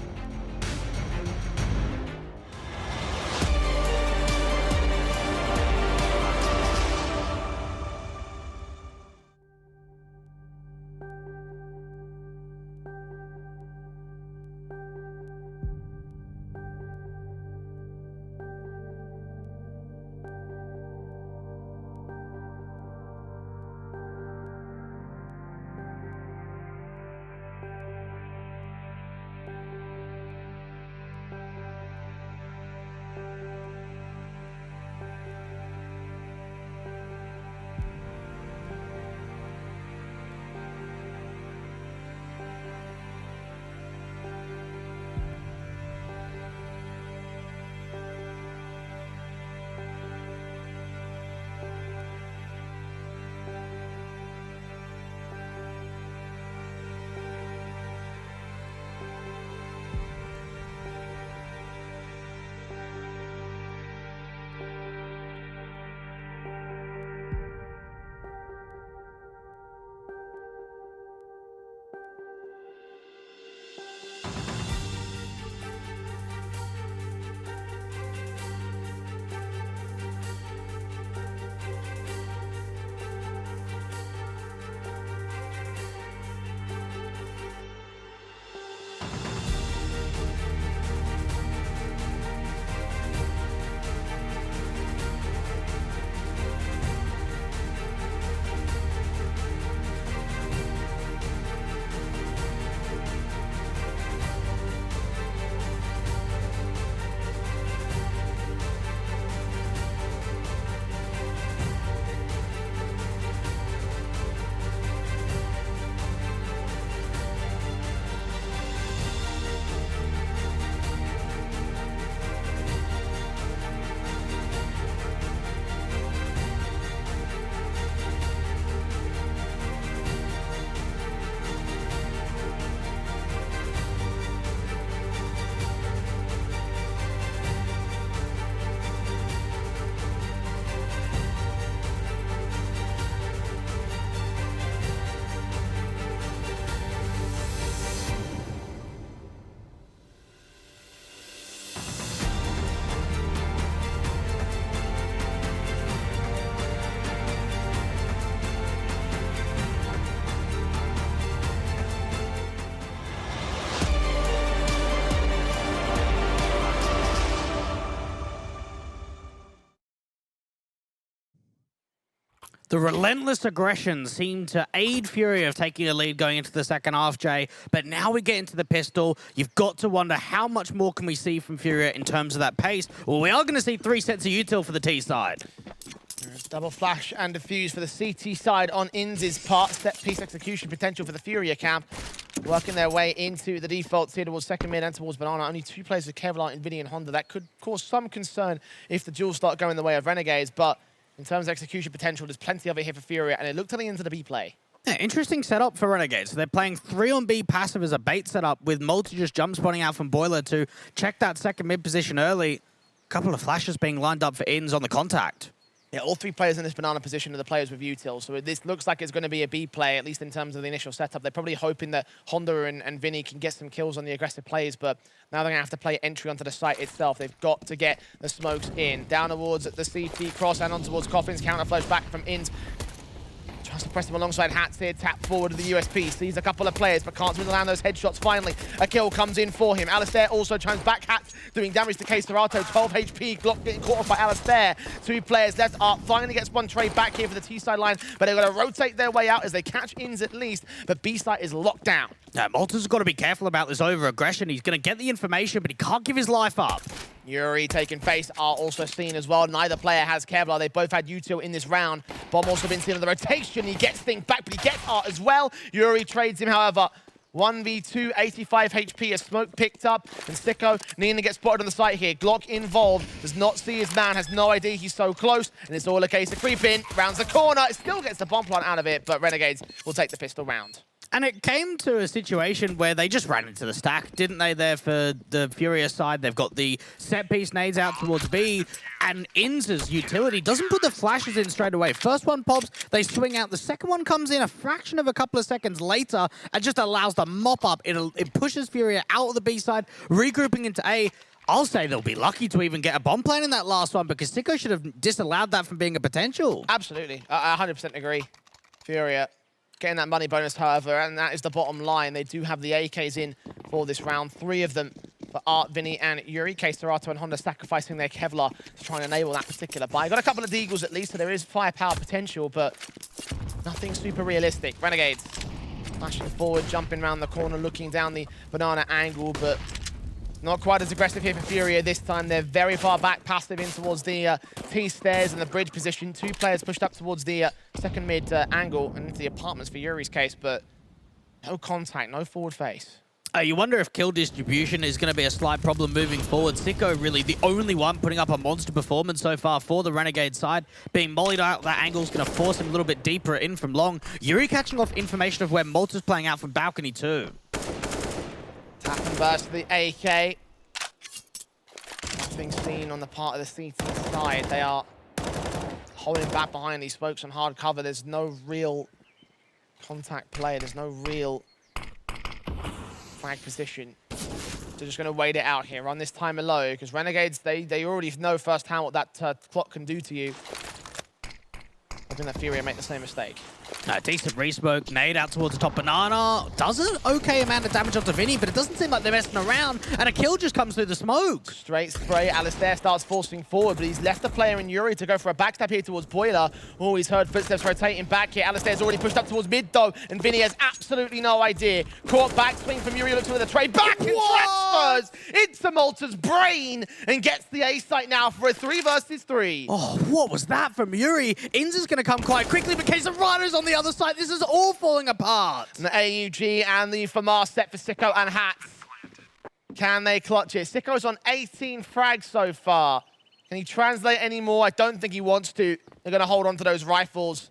The relentless aggression seemed to aid FURIA of taking a lead going into the second half, Jay. But now we get into the pistol. You've got to wonder how much more can we see from FURIA in terms of that pace. Well, we are going to see 3 sets of util for the T side. Double flash and defuse for the CT side on Inz's part. Set piece execution potential for the FURIA camp. Working their way into the defaults here towards second mid and towards Banana. Only 2 players with Kevlar, Nvidia, and Honda. That could cause some concern if the duels start going the way of Renegades. But in terms of execution potential, there's plenty of it here for FURIA, and it looked to the into the B play. Yeah, interesting setup for Renegades. So they're playing 3 on B passive as a bait setup with Multi just jump spawning out from Boiler to check that second mid position early. A couple of flashes being lined up for Inns on the contact. Yeah, all 3 players in this Banana position are the players with util, so this looks like it's going to be a B play, at least in terms of the initial setup. They're probably hoping that Honda and Vinny can get some kills on the aggressive plays, but now they're going to have to play entry onto the site itself. They've got to get the smokes in. Down towards the CT cross and on towards Coffins. Counter flash back from Inns. Tries to press him alongside Hats here, tap forward to the USP, sees a couple of players, but can't really land those headshots finally. A kill comes in for him. Alistair also chimes back, Hats doing damage to K Serato, 12 HP, Glock getting caught off by Alistair. 2 players left, Art finally gets one trade back here for the T side line, but they're going to rotate their way out as they catch Inns at least, but B side is locked down. Yeah, Malta's got to be careful about this over-aggression. He's going to get the information, but he can't give his life up. Yuri taking face are also seen as well. Neither player has Kevlar. They both had util in this round. Bomb also been seen on the rotation. He gets things back, but he gets Art as well. Yuri trades him, however. 1v2, 85 HP, a smoke picked up, and Sicko nearly gets spotted on the site here. Glock involved, does not see his man, has no idea he's so close, and it's all a case of creeping, rounds the corner, it still gets the bomb plant out of it, but Renegades will take the pistol round. And it came to a situation where they just ran into the stack, didn't they, there for the FURIA side? They've got the set-piece nades out towards B, and Inz's utility doesn't put the flashes in straight away. First one pops, they swing out. The second one comes in a fraction of a couple of seconds later and just allows the mop-up. It pushes FURIA out of the B side, regrouping into A. I'll say they'll be lucky to even get a bomb plan in that last one because Sicko should have disallowed that from being a potential. Absolutely. I 100% agree. FURIA getting that money bonus, however, and that is the bottom line. They do have the AKs in for this round. 3 of them for Art, Vinny, and Yuri. K Serato and Honda sacrificing their Kevlar to try and enable that particular buy. Got a couple of Deagles at least, so there is firepower potential, but nothing super realistic. Renegades flashing forward, jumping around the corner, looking down the Banana angle, but not quite as aggressive here for FURIA this time. They're very far back, passive in towards the T-stairs and the bridge position. 2 players pushed up towards the second mid angle and into the apartments for Yuri's case, but no contact, no forward face. You wonder if kill distribution is going to be a slight problem moving forward. Sicko really the only one putting up a monster performance so far for the Renegade side. Being mollied out, that angle is going to force him a little bit deeper in from long. Yuri catching off information of where Malta's playing out from balcony 2. Tap and burst to the AK. Nothing seen on the part of the CT side. They are holding back behind these folks on hard cover. There's no real contact play. There's no real flag position. They're just going to wait it out here, run this timer low, because Renegades, they already know firsthand what that clock can do to you. I think that FURIA make the same mistake. Decent re-smoke, nade out towards the top Banana. Does an okay amount of damage onto Vinny, but it doesn't seem like they're messing around, and a kill just comes through the smoke. Straight spray, Alistair starts forcing forward, but he's left the player in Yuri to go for a backstab here towards Boiler. Oh, he's heard footsteps rotating back here. Alistair's already pushed up towards mid, though, and Vinny has absolutely no idea. Caught back, swing from Yuri, looks for the trade, back and transfers into Malta's brain, and gets the A site now for a 3 versus 3. Oh, what was that from Yuri? Inz is going to come quite quickly, but K-Serato's on the other side. This is all falling apart. And the AUG and the FAMAR set for Sicko and Hats. Can they clutch it? Sicko's on 18 frags so far. Can he translate any more? I don't think he wants to. They're going to hold on to those rifles.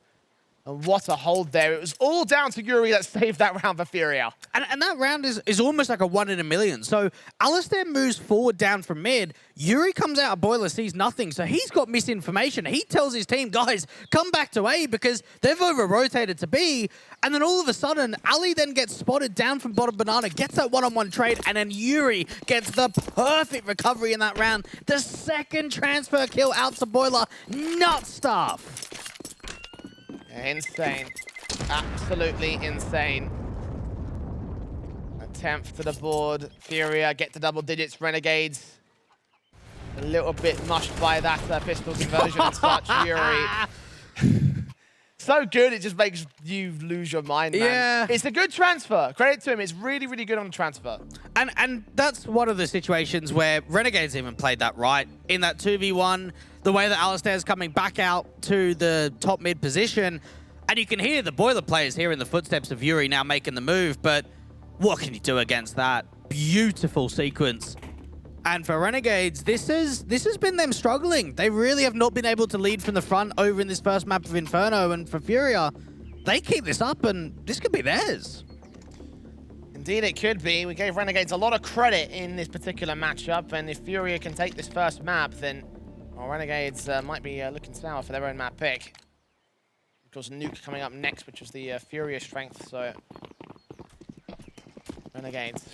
And what a hold there. It was all down to Yuri that saved that round for FURIA. And that round is almost like a 1 in a million. So Alistair moves forward down from mid. Yuri comes out of Boiler, sees nothing. So he's got misinformation. He tells his team, guys, come back to A because they've over-rotated to B. And then all of a sudden, Ali then gets spotted down from bottom Banana, gets that one-on-one trade, and then Yuri gets the perfect recovery in that round. The second transfer kill out to Boiler. Nut stuff. Insane. Absolutely insane. A 10th to the board. FURIA get to double digits. Renegades a little bit mushed by that pistol conversion and such. Yuri so good, it just makes you lose your mind, man. Yeah. It's a good transfer. Credit to him. It's really, really good on the transfer. And that's one of the situations where Renegades even played that right. In that 2v1, the way that Alistair's coming back out to the top mid position, and you can hear the boiler players here in the footsteps of Yuri now making the move, but what can you do against that? Beautiful sequence. And for Renegades, this has been them struggling. They really have not been able to lead from the front over in this first map of Inferno. And for FURIA, they keep this up and this could be theirs. Indeed it could be. We gave Renegades a lot of credit in this particular matchup. And if FURIA can take this first map, then Renegades might be looking sour for their own map pick. Of course, Nuke coming up next, which was the FURIA strength. So Renegades.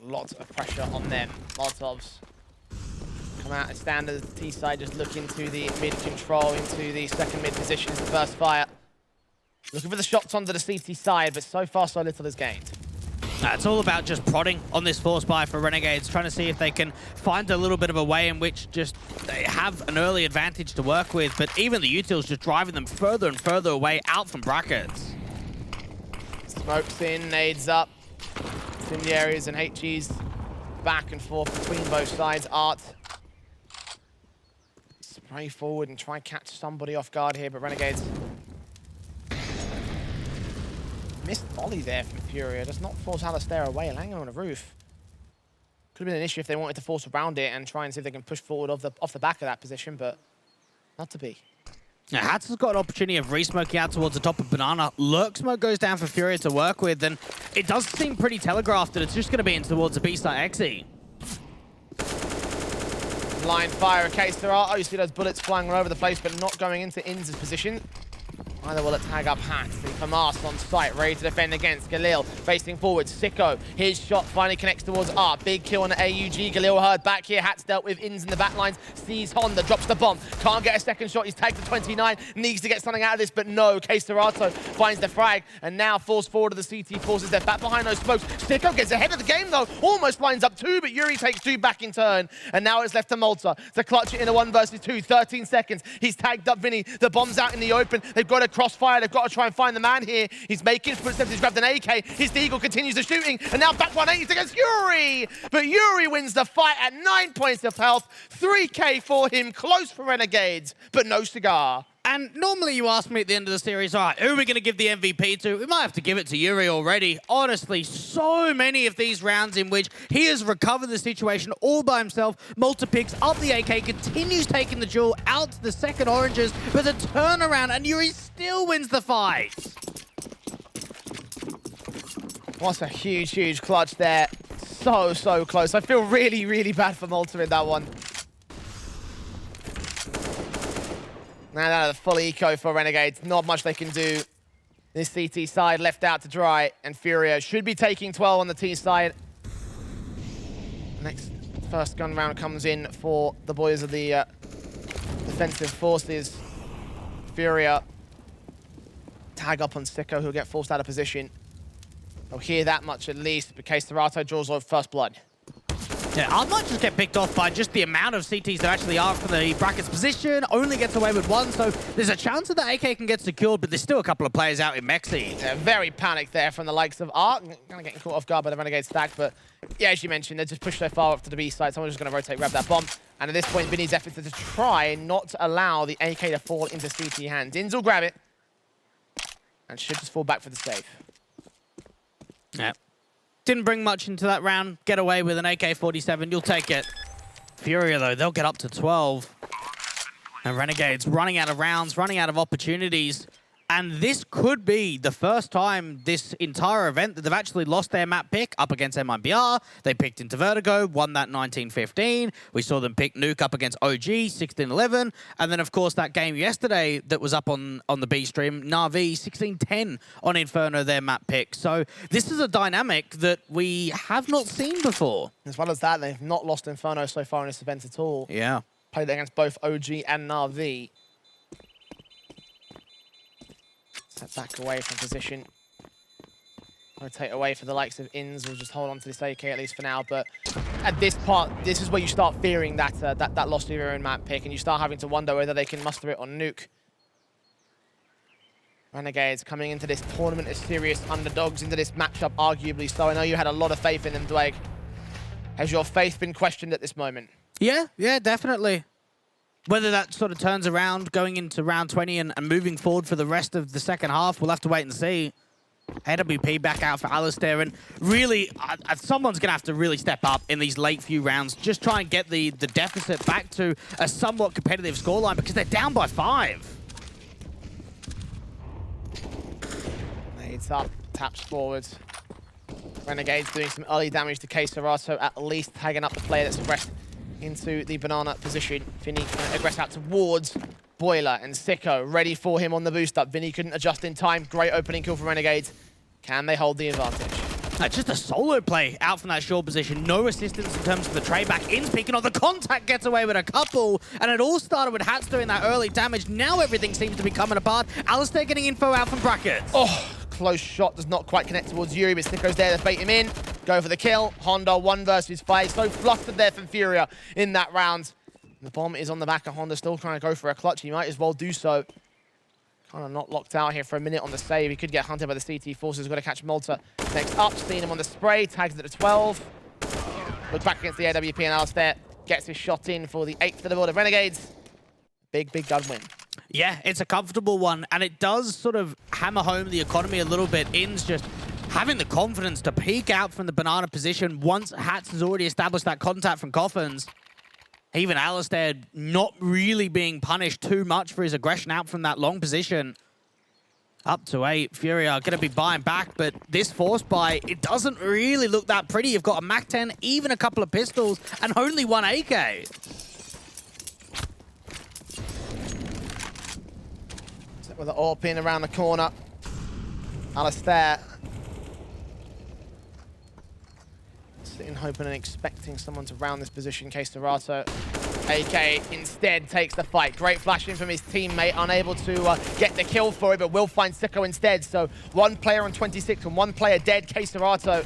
Lots of pressure on them. Molotovs come out as standard. The T side just look into the mid control, into the second mid position as the first fire. Looking for the shots onto the CT side, but so far so little is gained. It's all about just prodding on this force buy for Renegades, trying to see if they can find a little bit of a way in which just they have an early advantage to work with, but even the utils just driving them further and further away out from brackets. Smokes in, nades up. Incendiaries and HGs back and forth between both sides. Art spray forward and try and catch somebody off guard here, but Renegades missed volley there from FURIA. Does not force Alistair away, landing on the roof. Could have been an issue if they wanted to force around it and try and see if they can push forward off the back of that position, but not to be. Now, Hats has got an opportunity of re-smoking out towards the top of Banana. Lurk smoke goes down for FURIA to work with, and it does seem pretty telegraphed that it's just going to be in towards the B-side XE. Line fire, case there are. Oh, you see those bullets flying all over the place, but not going into Inz's position. Either will it tag up Hats. The FAMAS on site, ready to defend against Galil. Facing forward, Sicko. His shot finally connects towards Art. Big kill on the AUG. Galil heard back here. Hats dealt with Inz in the back lines. Sees Honda, drops the bomb. Can't get a second shot. He's tagged to 29. Needs to get something out of this, but no. Case Serato finds the frag and now falls forward to the CT forces. They're back behind those smokes. Sicko gets ahead of the game though. Almost lines up two, but Yuri takes two back in turn. And now it's left to Malta to clutch it in a 1 versus 2. 13 seconds. He's tagged up Vinny. The bomb's out in the open. They've got a crossfire. They've got to try and find the man here. He's making footsteps. He's grabbed an AK. His Deagle continues the shooting. And now back 180 against Yuri. But Yuri wins the fight at 9 points of health. 3K for him. Close for Renegades, but no cigar. And normally you ask me at the end of the series, all right, who are we going to give the MVP to? We might have to give it to Yuri already. Honestly, so many of these rounds in which he has recovered the situation all by himself. Malta picks up the AK, continues taking the duel out to the second oranges, but a turnaround, and Yuri still wins the fight. What's a huge, huge clutch there. So close. I feel really, really bad for Malta in that one. Now the full eco for Renegades. Not much they can do. This CT side left out to dry, and FURIA should be taking 12 on the T side. Next first gun round comes in for the boys of the defensive forces. FURIA tag up on Sicko, who'll get forced out of position. They'll hear that much at least, but Case Serato draws on first blood. Yeah, I might just get picked off by just the amount of CTs there actually are for the brackets position. Only gets away with one, so there's a chance that the AK can get secured, but there's still a couple of players out in Mexi. Yeah, very panicked there from the likes of Art. Kind of getting caught off guard by the Renegade stack, but yeah, as you mentioned, they're just pushed so far up to the B side. Someone's just going to rotate, grab that bomb. And at this point, Vinny's efforts are to try not to allow the AK to fall into CT hands. Inz will grab it and should just fall back for the save. Yeah. Didn't bring much into that round. Get away with an AK-47. You'll take it. FURIA, though, they'll get up to 12. And Renegades running out of rounds, running out of opportunities. And this could be the first time this entire event that they've actually lost their map pick up against MIBR. They picked into Vertigo, won that 19-15. We saw them pick Nuke up against OG, 16-11. And then, of course, that game yesterday that was up on the B stream, Na'Vi, 16-10 on Inferno, their map pick. So this is a dynamic that we have not seen before. As well as that, they've not lost Inferno so far in this event at all. Yeah. Played against both OG and Na'Vi. Step back away from position. Rotate away for the likes of Inz. We'll just hold on to this AK at least for now. But at this part, this is where you start fearing that loss of your own map pick, and you start having to wonder whether they can muster it on Nuke. Renegades coming into this tournament as serious underdogs, into this matchup arguably so. I know you had a lot of faith in them, Dwayne. Has your faith been questioned at this moment? Yeah, definitely. Whether that sort of turns around going into round 20 and moving forward for the rest of the second half, we'll have to wait and see. AWP back out for Alistair, and really, someone's going to have to really step up in these late few rounds, just try and get the deficit back to a somewhat competitive scoreline, because they're down by 5. Nades up, taps forwards. Renegades doing some early damage to KSCERATO, at least tagging up the player that's aggressed into the banana position. Vinny aggressed out towards Boiler, and Sicko ready for him on the boost up. Vinny couldn't adjust in time. Great opening kill for Renegades. Can they hold the advantage? Just a solo play out from that short position. No assistance in terms of the trade back. In speaking of the contact, gets away with a couple. And it all started with Hats doing that early damage. Now everything seems to be coming apart. Alistair getting info out from brackets. Oh, close shot. Does not quite connect towards Yuri, but Sicko's there to bait him in. Go for the kill. Honda 1 versus 5. So flustered there from FURIA in that round. The bomb is on the back of Honda, still trying to go for a clutch. He might as well do so. Kind of not locked out here for a minute on the save. He could get hunted by the CT forces. Got to catch Malta next up. Seen him on the spray. Tags it at 12. Look back against the AWP, and Alistair gets his shot in for the 8th for the board of Renegades. Big gun win. Yeah, it's a comfortable one, and it does sort of hammer home the economy a little bit. In's just having the confidence to peek out from the banana position once Hats has already established that contact from Coffins. Even Alistair not really being punished too much for his aggression out from that long position. Up to 8. FURIA are going to be buying back, but this force buy, it doesn't really look that pretty. You've got a MAC-10, even a couple of pistols, and only 1 AK. With the AWP in around the corner. Alistair sitting, hoping and expecting someone to round this position. KSCERATO. AK instead takes the fight. Great flashing from his teammate, unable to get the kill for it, but will find Sicko instead. So 1 player on 26 and 1 player dead. KSCERATO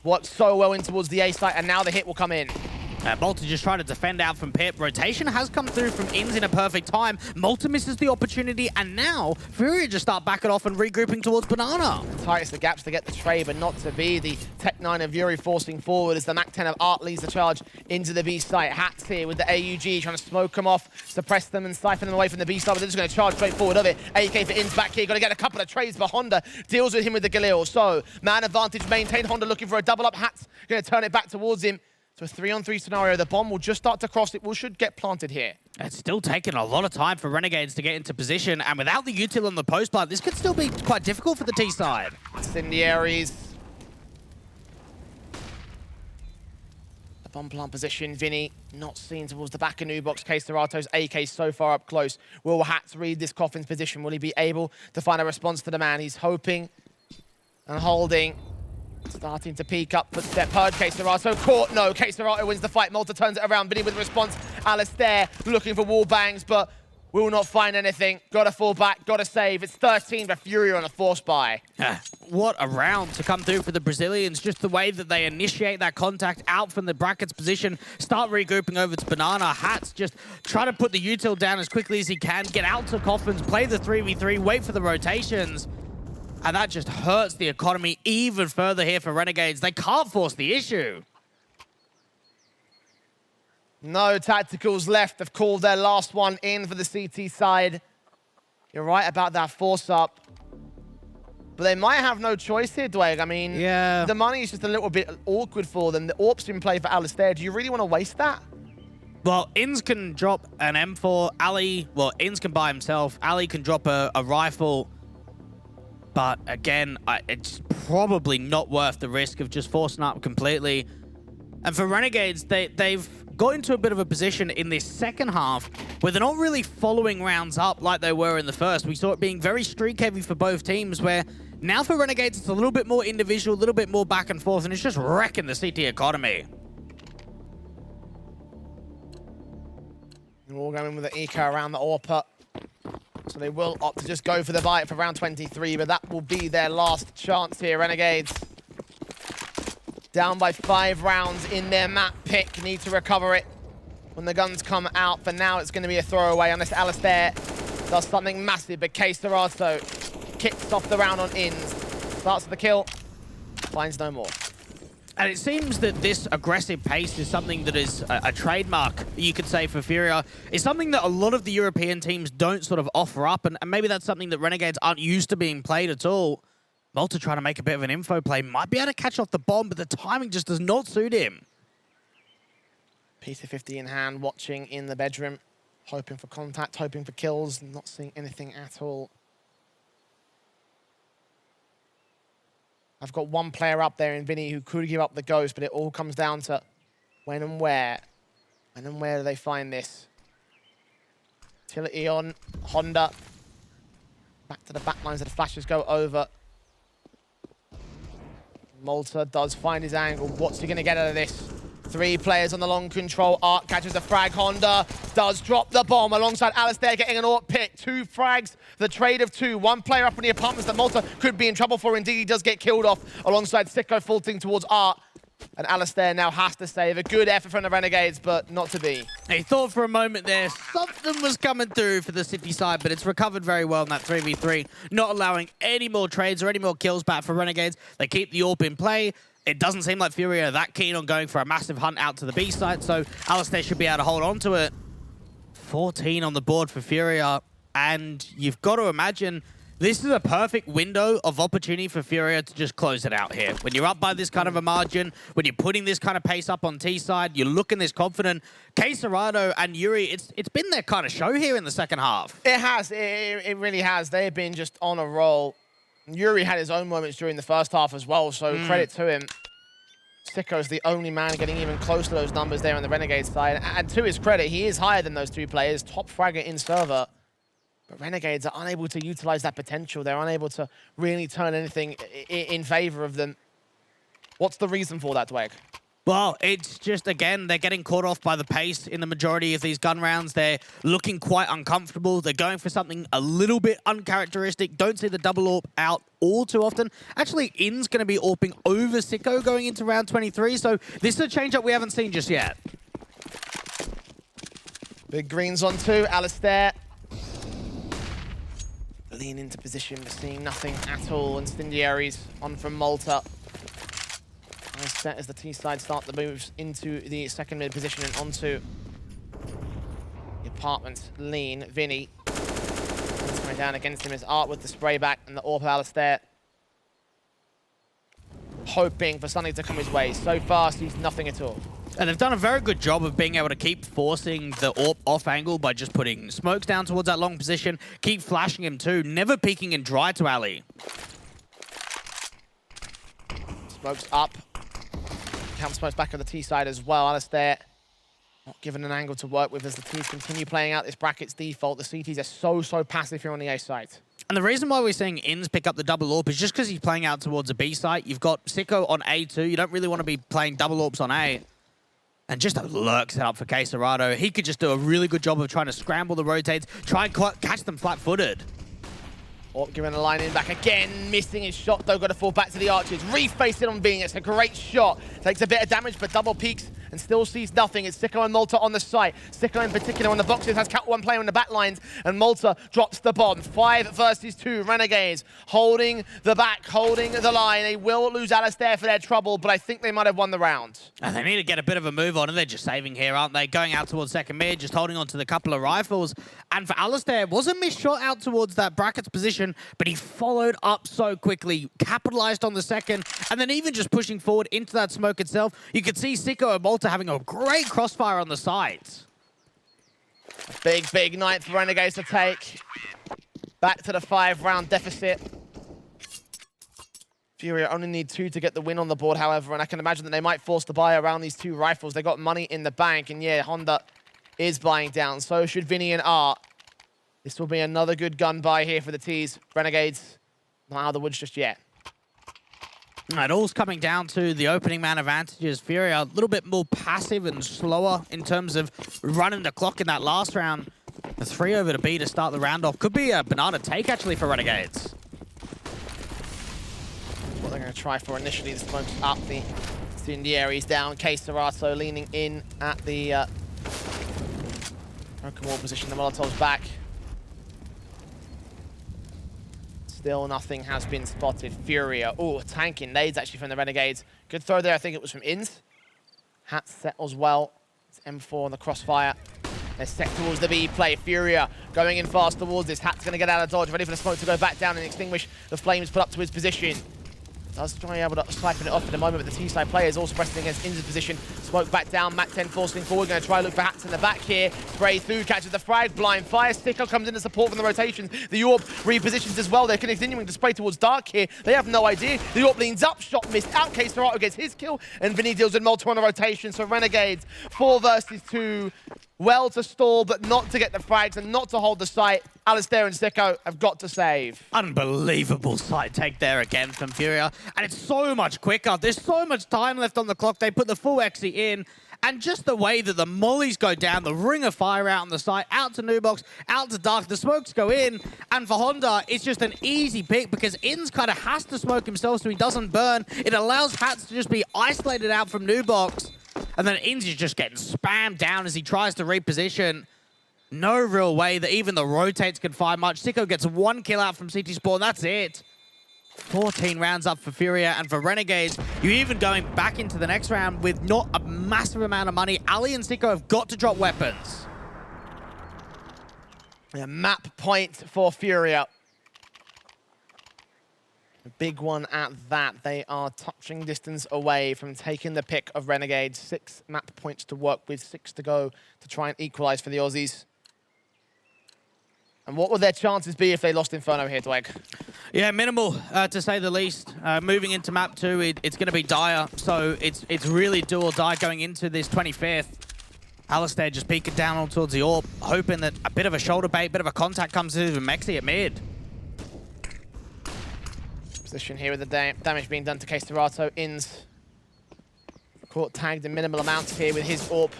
worked so well in towards the A site, and now the hit will come in. Malta just trying to defend out from Pip. Rotation has come through from Inns in a perfect time. Malta misses the opportunity, and now FURIA just start backing off and regrouping towards Banana. Tightens the gaps to get the trade, but not to be. The Tech 9 of Yuri forcing forward as the MAC-10 of Art leads the charge into the B site. Hats here with the AUG trying to smoke them off, suppress them and siphon them away from the B site, but they're just going to charge straight forward of it. AK for Inns back here. Got to get a couple of trades, but Honda deals with him with the Galil. So, man advantage maintained. Honda looking for a double up. Hats going to turn it back towards him. So a 3-on-3 scenario. The bomb will just start to cross. It should get planted here. It's still taking a lot of time for Renegades to get into position, and without the util on the post plant, this could still be quite difficult for the T side. Incendiaries. The bomb plant position. Vinny not seen towards the back of new box. KSCERATO's AK so far up close. Will Hats read this Coffin's position? Will he be able to find a response to the man? He's hoping and holding. Starting to peek up, footstep heard. KSCERATO caught. No, KSCERATO wins the fight. Malta turns it around. Vinny with a response. Alistair looking for wall bangs, but will not find anything. Got to fall back, got to save. It's 13 for FURIA on a force buy. What a round to come through for the Brazilians. Just the way that they initiate that contact out from the brackets position, start regrouping over to Banana. Hats just try to put the util down as quickly as he can, get out to Coffins, play the 3v3, wait for the rotations. And that just hurts the economy even further here for Renegades. They can't force the issue. No tacticals left. They've called their last one in for the CT side. You're right about that force up. But they might have no choice here, Dwayne. I mean, yeah, the money is just a little bit awkward for them. The AWP's in play for Alistair. Do you really want to waste that? Well, Inns can drop an M4. Ali, well, Inns can buy himself. Ali can drop a rifle. But again, it's probably not worth the risk of just forcing up completely. And for Renegades, they've got into a bit of a position in this second half where they're not really following rounds up like they were in the first. We saw it being very streak heavy for both teams, where now for Renegades, it's a little bit more individual, a little bit more back and forth, and it's just wrecking the CT economy. We're all going with the eco around the AWP. So they will opt to just go for the bite for round 23, but that will be their last chance here. Renegades down by 5 rounds in their map pick. Need to recover it when the guns come out. For now, it's going to be a throwaway unless Alistair does something massive. But KSCERATO kicks off the round on Ins. Starts with the kill, finds no more. And it seems that this aggressive pace is something that is a trademark, you could say, for FURIA. It's something that a lot of the European teams don't sort of offer up, and maybe that's something that Renegades aren't used to being played at all. Malta trying to make a bit of an info play, might be able to catch off the bomb, but the timing just does not suit him. P250 in hand, watching in the bedroom, hoping for contact, hoping for kills, not seeing anything at all. I've got one player up there in Vinny who could give up the ghost, but it all comes down to when and where. When and where do they find this? Utility on Honda. Back to the back lines, the flashes go over. Malta does find his angle. What's he going to get out of this? 3 players on the long control. Art catches the frag. Honda does drop the bomb alongside Alistair getting an AWP pick. 2 frags, the trade of 2. 1 player up in the apartments that Malta could be in trouble for. Indeed, he does get killed off alongside Sicko faulting towards Art. And Alistair now has to save. A good effort from the Renegades, but not to be. He thought for a moment there something was coming through for the City side, but it's recovered very well in that 3v3, not allowing any more trades or any more kills back for Renegades. They keep the AWP in play. It doesn't seem like FURIA are that keen on going for a massive hunt out to the B side, so Alistair should be able to hold on to it. 14 on the board for FURIA, and you've got to imagine this is a perfect window of opportunity for FURIA to just close it out here. When you're up by this kind of a margin, when you're putting this kind of pace up on T side, you're looking this confident. Quesarado and Yuri, it's been their kind of show here in the second half. It has. It really has. They've been just on a roll. Yuri had his own moments during the first half as well, so credit to him. Sicko's the only man getting even close to those numbers there on the Renegade side. And to his credit, he is higher than those 2 players, top fragger in server. But Renegades are unable to utilize that potential. They're unable to really turn anything in favor of them. What's the reason for that, Dwayne? Well, it's just, again, they're getting caught off by the pace in the majority of these gun rounds. They're looking quite uncomfortable. They're going for something a little bit uncharacteristic. Don't see the double AWP out all too often. Actually, In's going to be AWPing over Sicko going into round 23, so this is a change-up we haven't seen just yet. Big greens on 2, Alistair. Lean into position, but seeing nothing at all. Incendiaries on from Malta. Nice set as the T side start the moves into the second mid position and onto the apartments. Lean, Vinny. It's coming down against him as Art with the spray back and the AWP Alistair. Hoping for something to come his way. So far, sees nothing at all. And they've done a very good job of being able to keep forcing the AWP off angle by just putting smokes down towards that long position, keep flashing him too, never peeking in dry to Ali. Smokes up. Count smokes back on the T side as well. Alistair not given an angle to work with as the T's continue playing out this bracket's default. The CTs are so passive here on the A side. And the reason why we're seeing Inns pick up the double AWP is just because he's playing out towards a B site. You've got Sicko on A too. You don't really want to be playing double AWPs on A. And just a lurk set up for Quesarado. He could just do a really good job of trying to scramble the rotates, try and catch them flat-footed. AWP giving a line in back again, missing his shot though, got to fall back to the archers. Reface it on Bing, it's a great shot. Takes a bit of damage, but double peaks and still sees nothing. It's Sicko and Malta on the site. Sicko in particular on the boxes has cut 1 player on the back lines, and Malta drops the bomb. 5 versus 2, Renegades holding the back, holding the line. They will lose Alistair for their trouble, but I think they might have won the round. And they need to get a bit of a move on, and they're just saving here, aren't they? Going out towards second mid, just holding on to the couple of rifles. And for Alistair, it was a missed shot out towards that brackets position, but he followed up so quickly, capitalized on the second, and then even just pushing forward into that smoke itself. You could see Sicko and Malta having a great crossfire on the sides. Big night for Renegades to take. Back to the 5-round deficit. FURIA only need 2 to get the win on the board, however, and I can imagine that they might force the buy around these 2 rifles. They got money in the bank, and yeah, Honda is buying down. So should Vinny and Art. This will be another good gun buy here for the T's. Renegades, not out of the woods just yet. It all's coming down to the opening man advantages. FURIA a little bit more passive and slower in terms of running the clock in that last round. The 3 over to B to start the round off. Could be a banana take, actually, for Renegades. What they're going to try for initially, the smoke's up, the incendiaries down. Quesarado leaning in at the broken wall position. The Molotov's back. Still nothing has been spotted. FURIA, oh, tanking nades actually from the Renegades. Good throw there, I think it was from Inns. Hat settles well. It's M4 on the crossfire. They're set towards the B play. FURIA going in fast towards this. Hat's going to get out of dodge, ready for the smoke to go back down and extinguish the flames put up to his position. Does try able to siphon it off in a moment, but the T-side player is also pressing against Inns' position. Smoke back down, Mac 10 forcing forward, going to try look for Hats in the back here. Spray through, catches the frag, blind fire. Sicko comes in to support from the rotations. The Orb repositions as well. They're continuing to spray towards Dark here. They have no idea. The Orb leans up, shot missed out. Serato gets his kill, and Vinny deals with multiple on the rotation. So Renegades, 4 versus 2. Well to stall, but not to get the frags and not to hold the site. Alistair and Sicko have got to save. Unbelievable side take there again from FURIA. And it's so much quicker. There's so much time left on the clock. They put the full Xe in. And just the way that the mollies go down, the ring of fire out on the site, out to Nubox, out to Dark, the smokes go in. And for Honda, it's just an easy pick because Inns kind of has to smoke himself so he doesn't burn. It allows Hats to just be isolated out from Nubox. And then Inns is just getting spammed down as he tries to reposition. No real way that even the rotates can find much. Sicko gets 1 kill out from CT Spawn, that's it. 14 rounds up for FURIA, and for Renegades, you're even going back into the next round with not a massive amount of money. Ali and Sicko have got to drop weapons. A map point for FURIA. A big one at that. They are touching distance away from taking the pick of Renegades. 6 map points to work with, 6 to go to try and equalize for the Aussies. And what would their chances be if they lost Inferno here, Dweg? Yeah, minimal, to say the least. Moving into map 2, it's going to be dire. So it's really do or die going into this 25th. Alistair just peeking down all towards the Orb, hoping that a bit of a shoulder bait, bit of a contact comes in with Mexi at mid. Position here with the damage being done to Serato. Inns caught tagged in minimal amounts here with his Orb.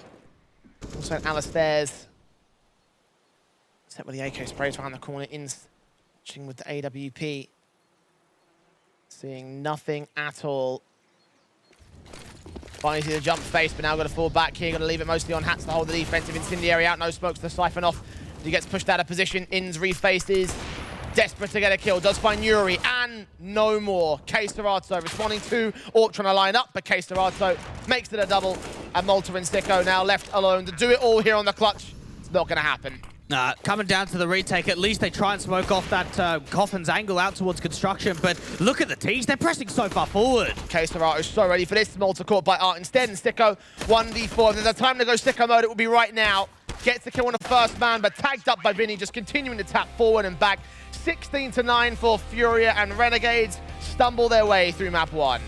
Also Alistair's set with the AK sprays around the corner. Inns watching with the AWP. Seeing nothing at all. Finally see the jump space, but now got to fall back here. Got to leave it mostly on Hats to hold the defensive incendiary out. No smokes to siphon off. He gets pushed out of position. Inns refaces. Desperate to get a kill. Does find Yuri, and no more. Serato responding to Orc trying to line up, but Serato makes it a double. And Malta and Sicko now left alone to do it all here on the clutch. It's not going to happen. Coming down to the retake, at least they try and smoke off that Coffin's angle out towards construction, but look at the T's, they're pressing so far forward. Serato is so ready for this. Malta caught by Art instead, and Sicko 1v4. If there's a time to go Sicko mode, it will be right now. Gets the kill on the first man, but tagged up by Vinny, just continuing to tap forward and back. 16-9 for FURIA, and Renegades stumble their way through map 1.